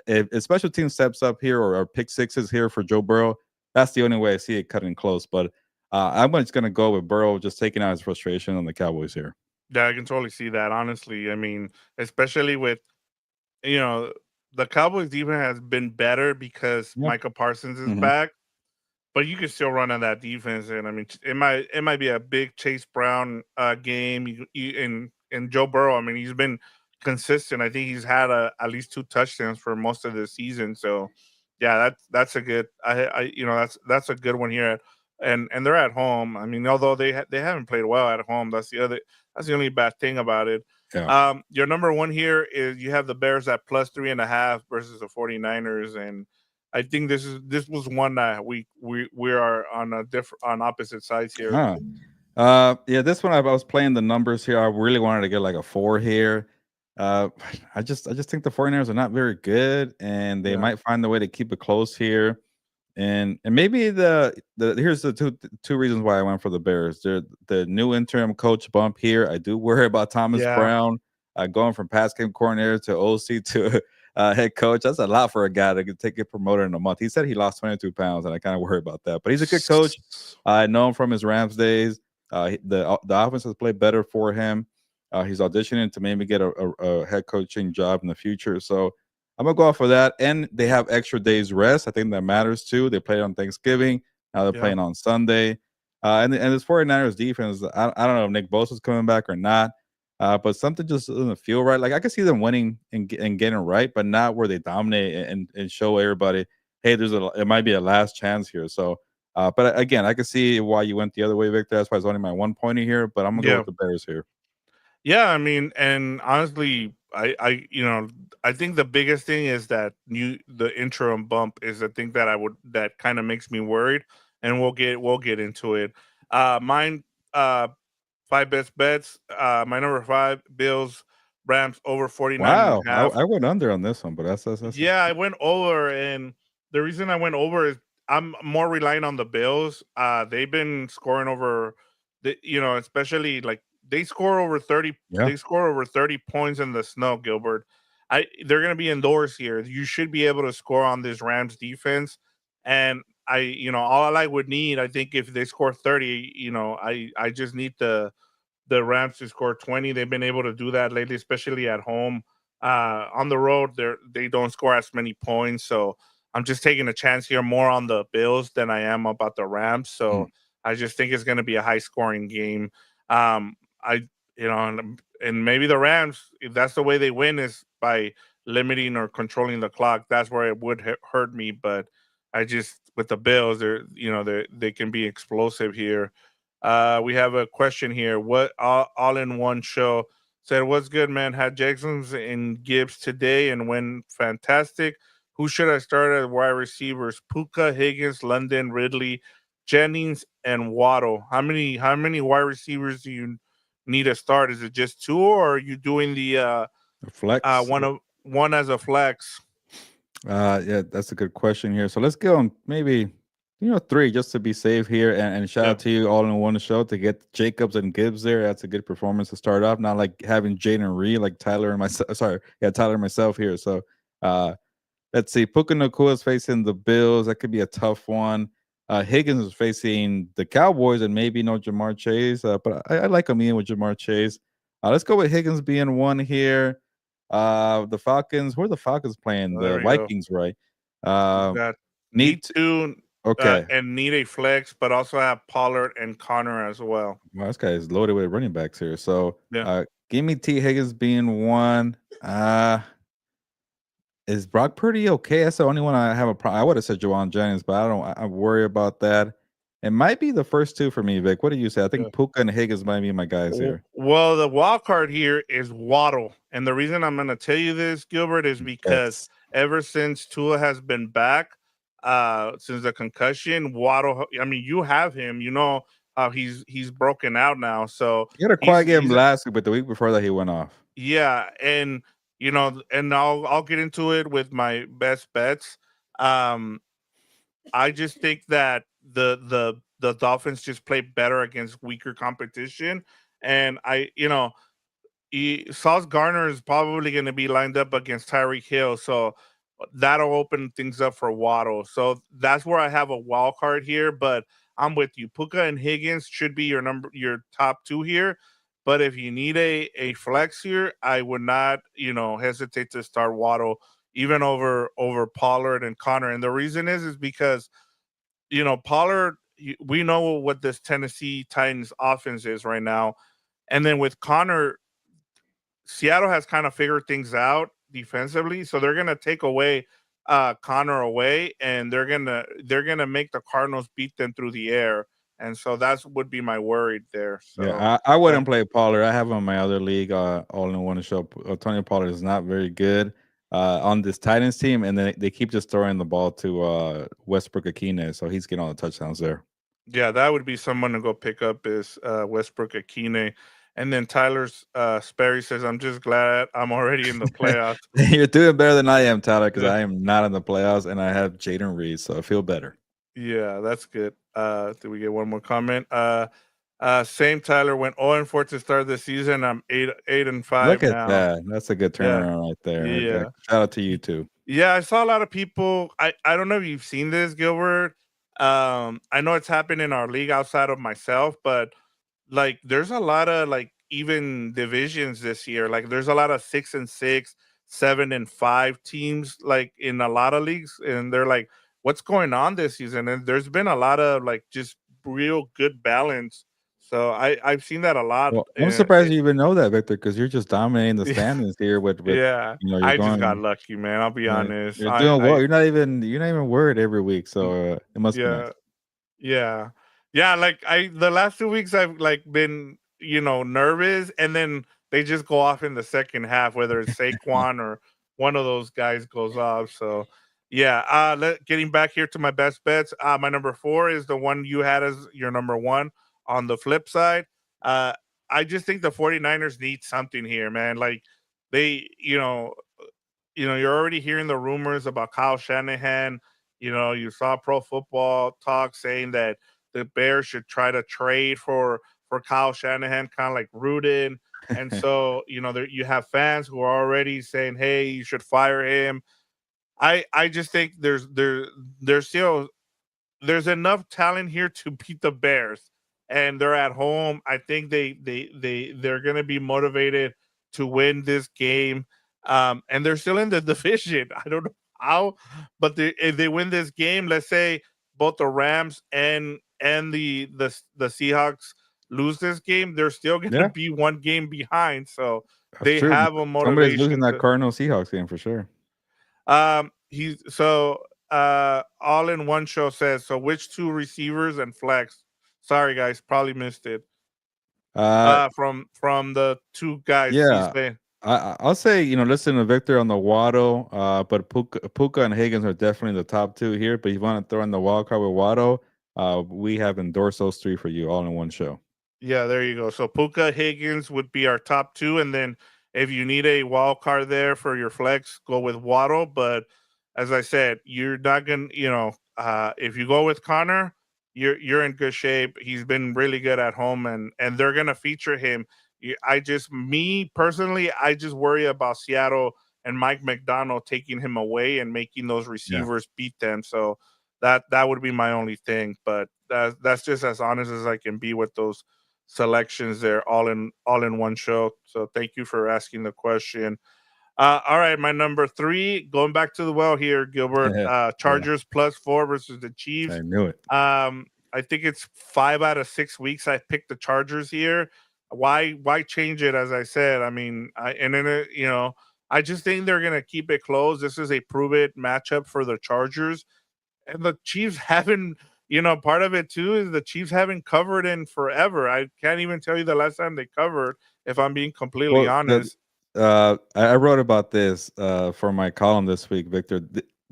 if special team steps up here or pick sixes here for Joe Burrow, that's the only way I see it cutting close. But I'm just going to go with Burrow just taking out his frustration on the Cowboys here. Yeah, I can totally see that. Honestly, I mean, especially with you know the Cowboys defense has been better because Yeah. Michael Parsons is Hmm. back, but you can still run on that defense. And I mean, it might be a big Chase Brown game. And Joe Burrow. I mean, he's been consistent. I think he's had at least two touchdowns for most of the season. So, yeah, that's a good. That's a good one here. And they're at home. I mean, although they haven't played well at home, that's the only bad thing about it. Yeah. Your number one here is you have the Bears at +3.5 versus the 49ers, and I think this was one that we are on on opposite sides here. Huh. Yeah, this one I was playing the numbers here. I really wanted to get like a 4 here. Uh, I just think the 49ers are not very good, and they Yeah, might find the way to keep it close here. And maybe the here's the two reasons why I went for the Bears. The new interim coach bump here. I do worry about Thomas yeah. Brown going from pass game coordinator to OC to head coach. That's a lot for a guy to get promoted in a month. He said he lost 22 pounds, and I kind of worry about that. But he's a good coach. I know him from his Rams days. The offense has played better for him. He's auditioning to maybe get a head coaching job in the future. So I'm gonna go off for that. And they have extra days rest. I think that matters too. They played on Thanksgiving. Now they're Yeah. playing on Sunday. And this 49ers defense, I don't know if Nick Bosa's coming back or not. But something just doesn't feel right. Like I can see them winning and getting right, but not where they dominate and show everybody, hey, it might be a last chance here. So but again, I can see why you went the other way, Victor. That's why it's only my 1 pointer here, but I'm gonna go Yeah. with the Bears here. Yeah, I mean, and honestly, I think the biggest thing is that the interim bump is the thing that kind of makes me worried, and we'll get into it. Mine, five best bets. My number five, Bills, Rams over 49 and Wow, a half. I went under on this one, but that's Yeah, I went over, and the reason I went over is I'm more relying on the Bills. They've been scoring over especially like they score over 30 yeah. they score over 30 points in the snow, Gilbert. they're going to be indoors here. You should be able to score on this Rams defense, and all I would need, I think, if they score 30, I just need the Rams to score 20. They've been able to do that lately, especially at home. On the road, they don't score as many points. So I'm just taking a chance here more on the Bills than I am about the Rams. Mm. So I just think it's going to be a high scoring game. I and maybe the Rams, if that's the way they win, is by limiting or controlling the clock. That's where it would hurt me. But I just with the Bills, they can be explosive here. We have a question here. What all in one show said, "What's good, man? Had Jackson's and Gibbs today and went fantastic. Who should I start as wide receivers? Puka, Higgins, London, Ridley, Jennings, and Waddle. How many wide receivers do you need to start? Is it just two, or are you doing the Flex. one as a flex?" Yeah, that's a good question here. So let's go on maybe 3 just to be safe here. And shout Yeah, out to you all in one show to get Jacobs and Gibbs there. That's a good performance to start off. Not like having Jaden Reed like Tyler and myself. Sorry, yeah, Tyler and myself here. So uh let's see. Puka Nacua is facing the Bills. That could be a tough one. Higgins is facing the Cowboys and maybe no Jamar Chase. But I like him in with Jamar Chase. Let's go with Higgins being one here. The Falcons. Who are the Falcons playing? well, The there we go. Vikings, right? You Uh, got need need to, two okay. and need a flex, but also have Pollard and Connor as well. Well, this guy is loaded with running backs here. So, Yeah. give me T Higgins being one. Is Brock Purdy okay? That's the only one I have a problem. I would have said Jawan Jennings, but I don't. I worry about that. It might be the first two for me, Vic. What do you say? I Yeah. think Puka and Higgins might be my guys here. Well, the wild card here is Waddle, and the reason I'm going to tell you this, Gilbert, is because Yes. ever since Tua has been back, since the concussion, Waddle. I mean, you have him. You know how he's broken out now. So He had a quiet game he's last week, but the week before that he went off. yeah, and and I'll get into it with my best bets. Um, I just think that the Dolphins just play better against weaker competition, and Sauce Garner is probably going to be lined up against Tyreek Hill, so that'll open things up for Waddle. So that's where I have a wild card here, but I'm with you. Puka and Higgins should be your top two here. But if you need a flex here, I would not, hesitate to start Waddle even over Pollard and Connor. And the reason is because Pollard, we know what this Tennessee Titans offense is right now. And then with Connor, Seattle has kind of figured things out defensively, so they're gonna take away Connor away, and they're gonna make the Cardinals beat them through the air, and so that's would be my worry there. So Yeah, I yeah, wouldn't play Pollard. I have him in my other league, all in one show. Tony Pollard is not very good on this Titans team, and then they keep just throwing the ball to Westbrook Akine, so he's getting all the touchdowns there. yeah, that would be someone to go pick up is Westbrook Akine. And then Tyler's Sperry says, "I'm just glad I'm already in the playoffs." You're doing better than I am, Tyler, because Yeah. I am not in the playoffs, and I have Jaden Reed, so I feel better. Yeah, that's good. Did we get one more comment? Same Tyler went 0-4 to start the season. I'm 8-5 Look at now. that. That's a good Yeah, turnaround right there. yeah, Shout out to you too. yeah. I saw a lot of people. I don't know if you've seen this, Gilbert. I know it's happened in our league outside of myself, but like there's a lot of like even divisions this year. Like there's a lot of 6-6, 7-5 teams like in a lot of leagues, and they're like, what's going on this season? And there's been a lot of like just real good balance. So I've seen that a lot. Well, I'm surprised you even know that, Victor, because you're just dominating the standings here with Yeah, you're I just got going. lucky, man. I'll be Yeah, honest. you're I doing well. I You're not even worried every week, mm, so it must be nice. yeah. Yeah. Yeah, like the last 2 weeks I've like been, nervous, and then they just go off in the second half, whether it's Saquon or one of those guys goes off. So yeah, getting back here to my best bets. My number 4 is the one you had as your number 1 on the flip side. Uh I just think the 49ers need something here, man. Like they, you're already hearing the rumors about Kyle Shanahan. You saw Pro Football Talk saying that the Bears should try to trade for Kyle Shanahan, kind of like Rudin. And so, there you have fans who are already saying, "Hey, you should fire him." I just think there's still there's enough talent here to beat the Bears, and they're at home. I think they're going to be motivated to win this game, and they're still in the division. I don't know how, but if they win this game, let's say both the Rams and the Seahawks lose this game, they're still going to Yeah, be one game behind. So that's they true. have a Somebody's losing motivation that to. Cardinal Seahawks game for sure. He's so all in one show says, so which two receivers and flex? Sorry guys, probably missed it. Uh, From the two guys he's yeah, saying. I'll say listen to Victor on the Waddle, but Puka and Higgins are definitely the top two here. But if you want to throw in the wild card with Waddle, we have endorsed those three for you all in one show. Yeah, there you go. So Puka Higgins would be our top two, and then if you need a wild card there for your flex, go with Waddle. But as I said, you're not gonna, if you go with Connor, you're in good shape. He's been really good at home, and they're gonna feature him. Me personally, I just worry about Seattle and Mike McDonald taking him away and making those Yeah. receivers beat them. So that would be my only thing. But that's just as honest as I can be with those selections there, all in one show. So thank you for asking the question. All right, my number three, going back to the well here, Gilbert. Yeah, Chargers +4 versus the Chiefs. I knew it. I think it's 5 out of 6 weeks I picked the Chargers here. Why change it? As I said, I mean, I just think they're gonna keep it close. This is a prove it matchup for the Chargers, and the Chiefs haven't. Part of it too is the Chiefs haven't covered in forever. I can't even tell you the last time they covered, if I'm being completely Well, honest. I wrote about this for my column this week, Victor.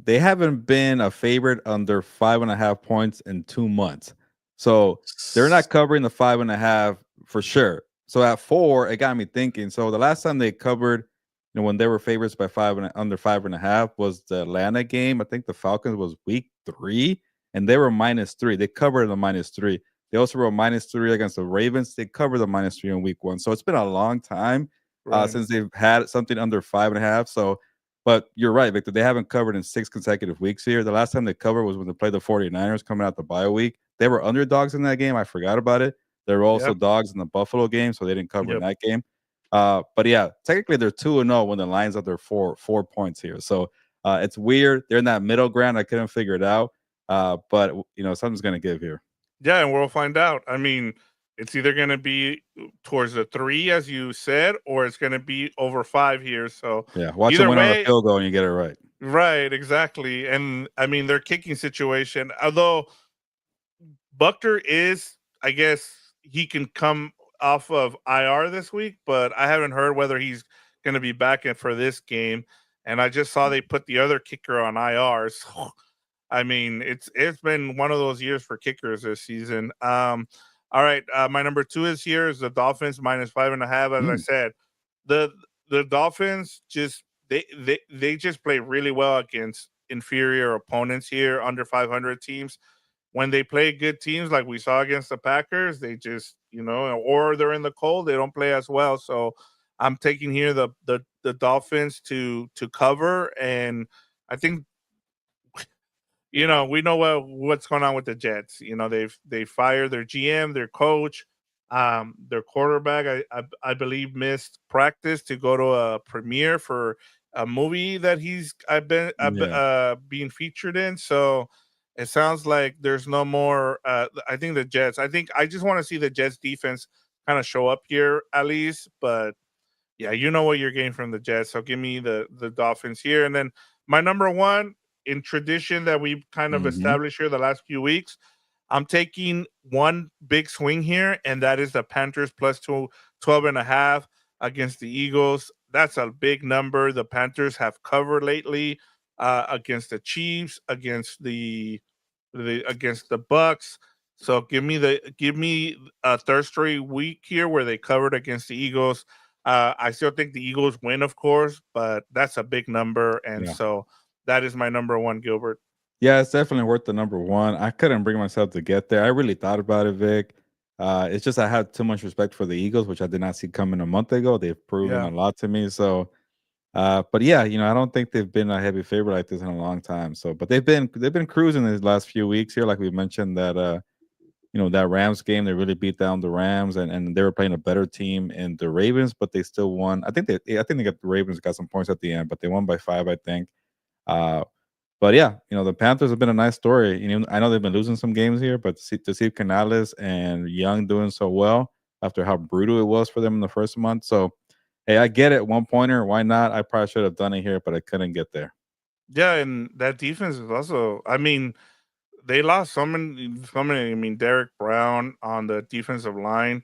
They haven't been a favorite under 5.5 points in 2 months, so they're not covering the 5.5 for sure. So at 4, it got me thinking. So the last time they covered, when they were favorites by under 5.5 was the Atlanta game. I think the Falcons was week 3, and they were -3. They covered the -3. They also were -3 against the Ravens. They covered the -3 in week 1. So it's been a long time Right. since they've had something under 5.5. So, but you're right, Victor. They haven't covered in 6 consecutive weeks here. The last time they covered was when they played the 49ers coming out the bye week. They were underdogs in that game. I forgot about it. They were also Yep. dogs in the Buffalo game, so they didn't cover in Yep. that game. But yeah, technically they're 2-0 when the line's under four points here. So it's weird. They're in that middle ground. I couldn't figure it out. But something's gonna give here. Yeah, and we'll find out. I mean, it's either going to be towards the 3, as you said, or it's going to be over 5 here. So Yeah, watch them either win on a way, field goal and you get it right. right, exactly. And I mean, their kicking situation, although Buckner is, I guess he can come off of IR this week, but I haven't heard whether he's going to be back in for this game. And I just saw they put the other kicker on IR. So I mean, it's been one of those years for kickers this season. All right, my number 2 is the Dolphins -5.5. As I Mm, said, the the Dolphins just they just play really well against inferior opponents here, under 500 teams. When they play good teams like we saw against the Packers, they just or they're in the cold, they don't play as well. So I'm taking here the Dolphins to cover, and I think we know what's going on with the Jets. They fired their GM, their coach, their quarterback. I believe missed practice to go to a premiere for a movie that I've been yeah, being featured in. So it sounds like there's no more. I think the Jets. I just want to see the Jets defense kind of show up here at least, but yeah, you know what you're getting from the Jets. So give me the Dolphins here. And then my number one, in tradition that we've kind of hmm established here the last few weeks, I'm taking one big swing here, and that is the Panthers +2, 12.5 against the Eagles. That's a big number. The Panthers have covered lately against the Chiefs, against the Bucks. So give me a third straight week here where they covered against the Eagles. I still think the Eagles win, of course, but that's a big number, and yeah. so that is my number one, Gilbert. Yeah, it's definitely worth the number 1. I couldn't bring myself to get there. I really thought about it, Vic. It's just I had too much respect for the Eagles, which I did not see coming a month ago. They've proven Yeah. a lot to me. So, but yeah, I don't think they've been a heavy favorite like this in a long time. So, but they've been cruising these last few weeks here, like we mentioned that that Rams game, they really beat down the Rams, and they were playing a better team in the Ravens, but they still won. I think they got the Ravens got some points at the end, but they won by 5, I think. Uh, but yeah, the Panthers have been a nice story. I know they've been losing some games here, but to see Canales and Young doing so well after how brutal it was for them in the first month. So, hey, I get it. 1 pointer, why not? I probably should have done it here, but I couldn't get there. Yeah, and that defense is also, I mean, they lost so many. I mean, Derek Brown on the defensive line,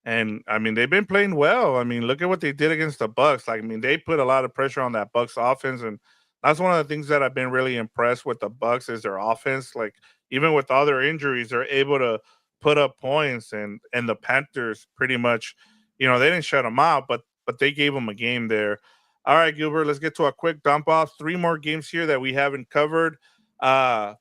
and I mean they've been playing well. I mean, look at what they did against the Bucks. Like, I mean, they put a lot of pressure on that Bucks offense, and that's one of the things that I've been really impressed with the Bucks is their offense. Like, even with all their injuries, they're able to put up points, and the Panthers pretty much, they didn't shut them out, but they gave them a game there. All right, Gilbert, let's get to a quick dump off. Three more games here that we haven't covered. Uh,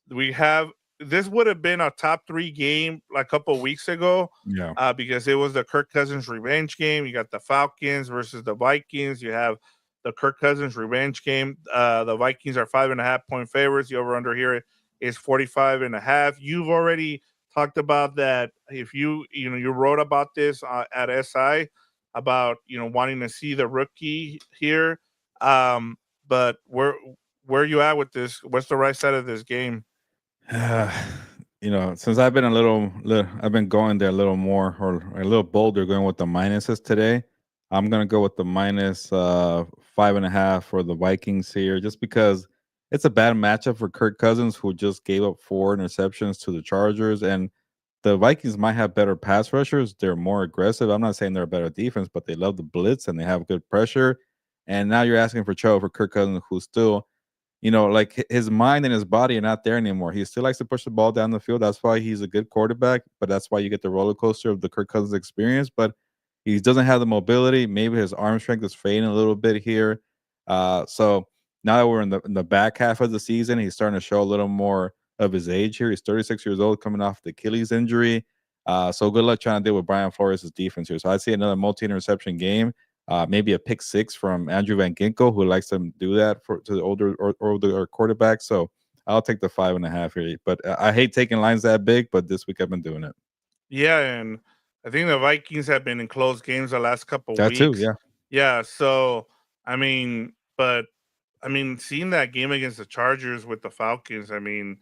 we have this would have been a top three game like a couple weeks ago, Yeah. because it was the Kirk Cousins revenge game. You got the Falcons versus the Vikings. You have the Kirk Cousins revenge game. The Vikings are 5.5 point favorites. The over under here is 45.5. You've already talked about that. If you wrote about this at SI about wanting to see the rookie here. Um, but where are you at with this? What's the right side of this game? Uh, since I've been I've been going there a little more or a little bolder, going with the minuses today. I'm gonna go with the minus 5.5 for the Vikings here, just because it's a bad matchup for Kirk Cousins, who just gave up 4 interceptions to the Chargers, and the Vikings might have better pass rushers. They're more aggressive. I'm not saying they're a better defense, but they love the blitz and they have good pressure. And now you're asking for trouble for Kirk Cousins, who's still like his mind and his body are not there anymore. He still likes to push the ball down the field. That's why he's a good quarterback, but that's why you get the roller coaster of the Kirk Cousins experience. But he doesn't have the mobility. Maybe his arm strength is fading a little bit here. So now that we're in the back half of the season, he's starting to show a little more of his age here. He's 36 years old, coming off the Achilles injury. So good luck trying to deal with Brian Flores' defense here. So I see another multi-interception game, maybe a pick six from Andrew Van Ginkel, who likes to do that to the older quarterbacks. So I'll take the 5.5 here. But I hate taking lines that big, but this week I've been doing it. Yeah, and I think the Vikings have been in close games the last couple That too, weeks. yeah. Yeah, so I mean, but I mean, seeing that game against the Chargers with the Falcons, I mean,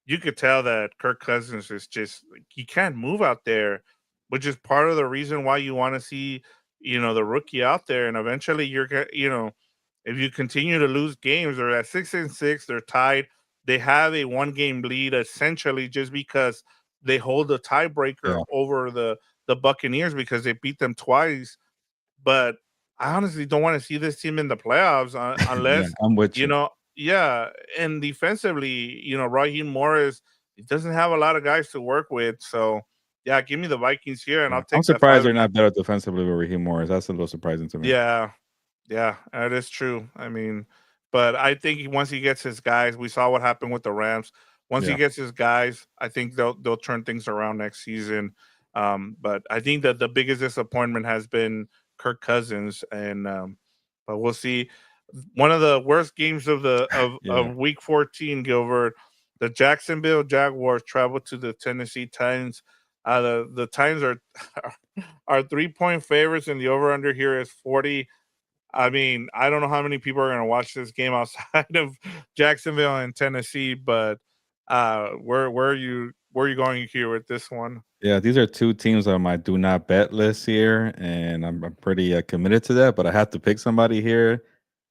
you could tell that Kirk Cousins is just like, he can't move out there, which is part of the reason why you want to see, the rookie out there, and eventually if you continue to lose games, they're at 6-6, they're tied. They have a one-game lead essentially just because they hold the tiebreaker Yeah. over the Buccaneers because they beat them twice. But I honestly don't want to see this team in the playoffs Yeah, unless I'm with you you. know, yeah. And defensively, Raheem Morris he doesn't have a lot of guys to work with. So yeah, give me the Vikings here, and Yeah. I'll I'm take that surprised five they're and a. not better defensively with Raheem Morris. That's a little surprising to me. Yeah, yeah, that is true. I mean, but I think once he gets his guys, we saw what happened with the Rams. Once he Yeah. gets his guys, I think they'll turn things around next season. But I think that the biggest disappointment has been Kirk Cousins, and but we'll see. One of the worst games of the Yeah. of Week 14, Gilbert. The Jacksonville Jaguars travel to the Tennessee Titans. The Titans are are 3 point favorites, and the over under here is 40. I mean, I don't know how many people are going to watch this game outside of Jacksonville and Tennessee, but where are you going here with this one? Yeah, these are two teams on my do not bet list here, and I'm pretty committed to that. But I have to pick somebody here.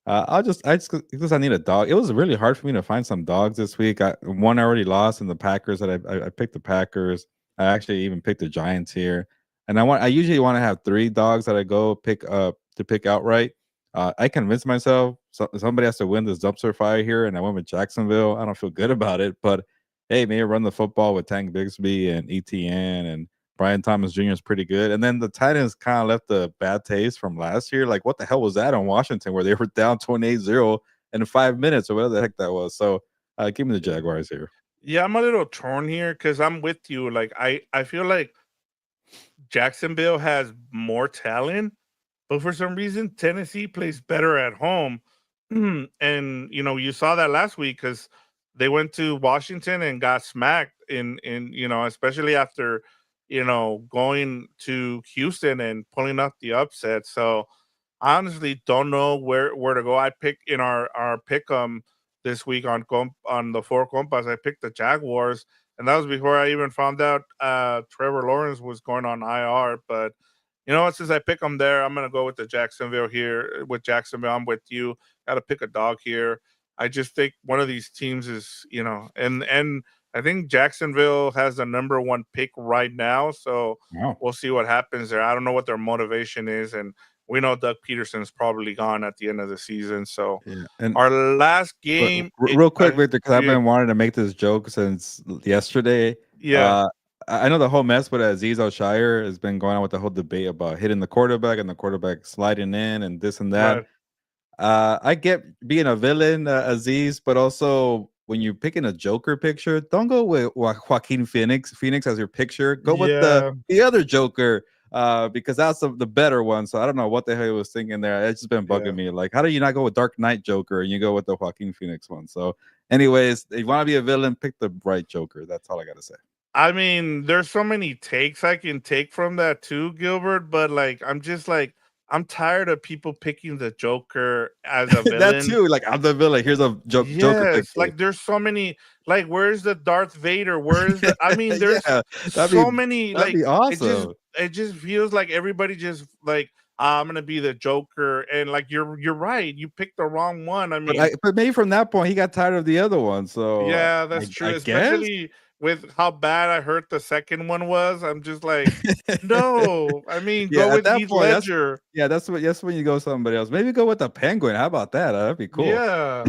I just because I need a dog. It was really hard for me to find some dogs this week. One I already lost in the Packers that I picked the Packers. I actually even picked the Giants here, and I usually want to have three dogs that I go pick up to pick outright. I convinced myself somebody has to win this dumpster fire here, and I went with Jacksonville. I don't feel good about it, but hey, maybe run the football with Tank Bigsby and ETN and Brian Thomas Jr. is pretty good. And then the Titans kind of left a bad taste from last year. Like, what the hell was that on Washington where they were down 28-0 in 5 minutes or whatever the heck that was? So give me the Jaguars here. Yeah, I'm a little torn here because I'm with you. Like I feel like Jacksonville has more talent, but for some reason, Tennessee plays better at home. And you saw that last week because they went to Washington and got smacked especially after going to Houston and pulling up the upset. So I honestly don't know where to go. I picked in our pick this week on the four compas. I picked the Jaguars, and that was before I even found out Trevor Lawrence was going on IR. But you know what? Since I pick them there, I'm gonna go with the Jacksonville here. With Jacksonville, I'm with you. Got to pick a dog here. I just think one of these teams is, and I think Jacksonville has the number one pick right now. So Wow. we'll see what happens there. I don't know what their motivation is, and we know Doug Peterson's probably gone at the end of the season. So Yeah. And our last game, real quick, Victor, because I've been wanting to make this joke since yesterday. yeah, Uh, I know the whole mess with Aziz Al-Shire has been going on with the whole debate about hitting the quarterback and the quarterback sliding in and this and that. right, I get being a villain, Aziz, but also when you're picking a Joker picture, don't go with Joaquin Phoenix as your picture. Go with yeah, the other Joker, because that's the better one. So I don't know what the hell he was thinking there. It's just been yeah. bugging me. Like, how do you not go with Dark Knight Joker and you go with the Joaquin Phoenix one? So, anyways, if you want to be a villain, pick the right Joker. That's all I gotta say. I mean, there's so many takes I can take from that too, Gilbert, but like I'm just like I'm tired of people picking the Joker as a That villain. too. Like, I'm the villain. Here's a Joker Yes, picture. like there's so many like where's the Darth Vader? Where's the I mean, there's Yeah, that'd so many that'd like be awesome. it just feels like everybody just like I'm gonna be the Joker and like you're right, you picked the wrong one. I mean, But maybe from that point he got tired of the other one. So yeah, that's true, I guess. especially with how bad I heard the second one was. I'm just like, no, I mean, go Yeah, at with that Heath point, Ledger. that's when you go somebody else. Maybe go with the penguin. How about that? That'd be cool. Yeah,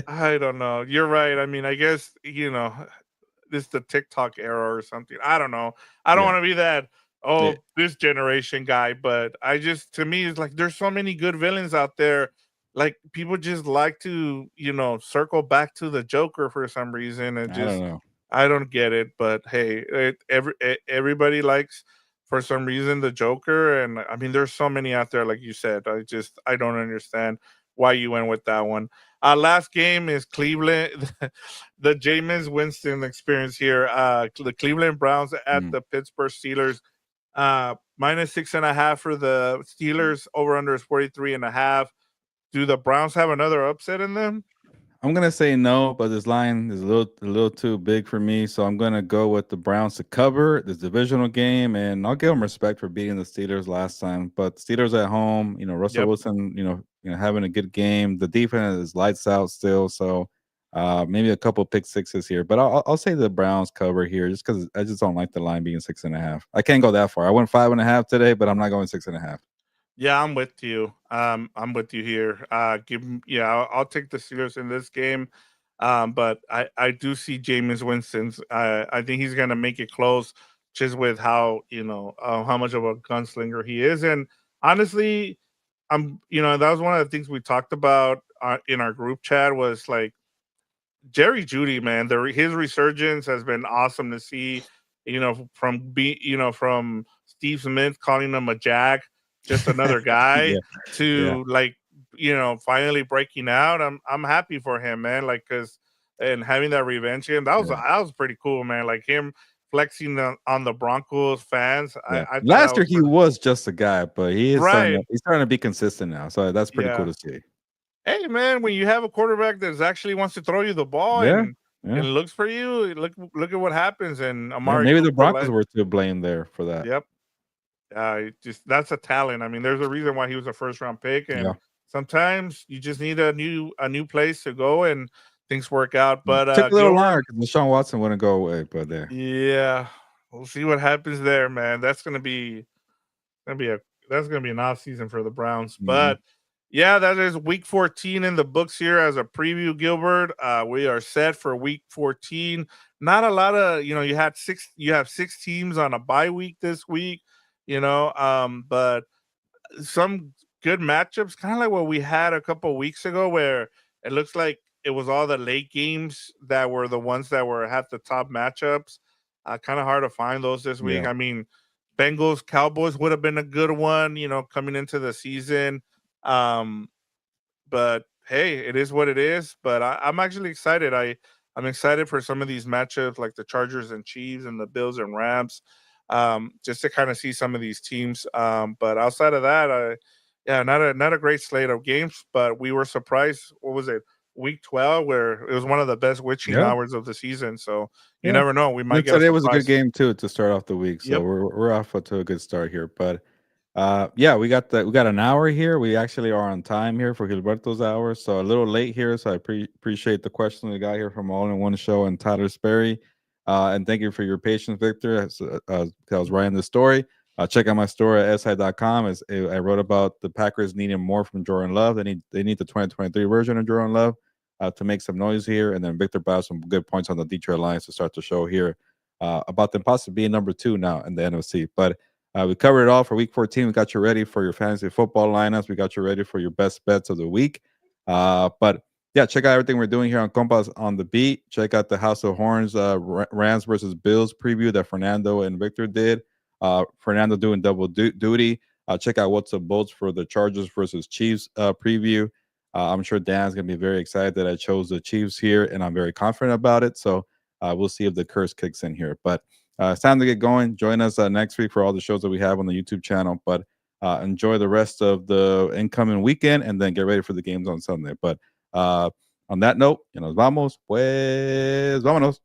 I don't know. You're right. I mean, I guess, this the TikTok era or something. I don't know. I don't Yeah. want to be that Yeah. this generation guy, but I just to me it's like there's so many good villains out there. Like people just like to, circle back to the Joker for some reason and I don't just know. I don't get it, but hey, everybody likes for some reason the Joker and I mean there's so many out there like you said. I don't understand why you went with that one. Last game is Cleveland, the Jameis Winston experience here. The Cleveland Browns at Mm. the Pittsburgh Steelers. Minus 6.5 for the Steelers. Over under is 43.5. Do the Browns have another upset in them? I'm gonna say no, but this line is a little too big for me, so I'm gonna go with the Browns to cover this divisional game, and I'll give them respect for beating the Steelers last time. But Steelers at home, Russell Yep. Wilson, having a good game. The defense is lights out still, so maybe a couple pick sixes here. But I'll say the Browns cover here, just because I just don't like the line being 6.5. I can't go that far. I went 5.5 today, but I'm not going 6.5. Yeah, I'm with you. I'm with you here. Yeah, I'll take the Steelers in this game. But I do see Jameis Winston's. I think he's gonna make it close, just with how much of a gunslinger he is. And honestly, that was one of the things we talked about in our group chat was like Jerry Judy, man, his resurgence has been awesome to see. From Steve Smith calling him a jack, just another guy, Yeah, yeah, to like finally breaking out. I'm happy for him, man. Like because and having that revenge game yeah. that was pretty cool, man. Like him flexing on the Broncos fans. Yeah. I thought that Last was year he pretty was just a guy, but right. he's starting to be consistent now. So that's pretty cool Yeah. to see. Hey man, when you have a quarterback that actually wants to throw you the ball Yeah. Yeah. and looks for you, look at what happens. And Yeah. Amari Maybe the Cooper, Broncos like, were to blame there for that. yep, just that's a talent. I mean, there's a reason why he was a first round pick, Yeah. and sometimes you just need a new place to go, and things work out. Yeah. But Took a little Gilbert, longer because Deshaun Watson wouldn't go away, but there. yeah, we'll see what happens there, man. Gonna be a that's gonna be an off season for the Browns. Mhm. But yeah, that is week 14 in the books here as a preview, Gilbert. We are set for week 14. Not a lot of you have six teams on a bye week this week, but some good matchups, kind of like what we had a couple weeks ago, where it looks like it was all the late games that were the ones that were had the top matchups. Kind of hard to find those this week. Yeah. I mean, Bengals Cowboys would have been a good one, coming into the season. Um, but hey, it is what it is. But I'm actually excited. I'm excited for some of these matchups, like the Chargers and Chiefs and the Bills and Rams, just to kind of see some of these teams. But outside of that, yeah, not a great slate of games. But we were surprised. What was it? Week 12, where it was one of the best witching Yeah, hours of the season. So you yeah. never know. We might And get a today was a good surprise. game too to start off the week, so Yep. we're off to a good start here. But yeah, we got an hour here. We actually are on time here for Gilberto's hour, so a little late here. So I appreciate the question we got here from All in One Show and Tyler Sperry, and thank you for your patience, Victor. As I was writing the story, check out my story at si.com. As I wrote about the Packers needing more from Jordan Love. They need the 2023 version of Jordan Love to make some noise here, and then Victor brought some good points on the Detroit Lions to start the show here about them possibly being number 2 now in the NFC, but. We covered it all for week 14. We got you ready for your fantasy football lineups. We got you ready for your best bets of the week. But yeah, check out everything we're doing here on Compas on the Beat. Check out the House of Horns Rams versus Bills preview that Fernando and Victor did. Fernando doing double duty. Check out What's Up Bolts for the Chargers versus Chiefs preview. I'm sure Dan's going to be very excited that I chose the Chiefs here, and I'm very confident about it. So we'll see if the curse kicks in here. But it's time to get going. Join us next week for all the shows that we have on the YouTube channel. But enjoy the rest of the incoming weekend and then get ready for the games on Sunday. But on that note, nos vamos. Pues vámonos.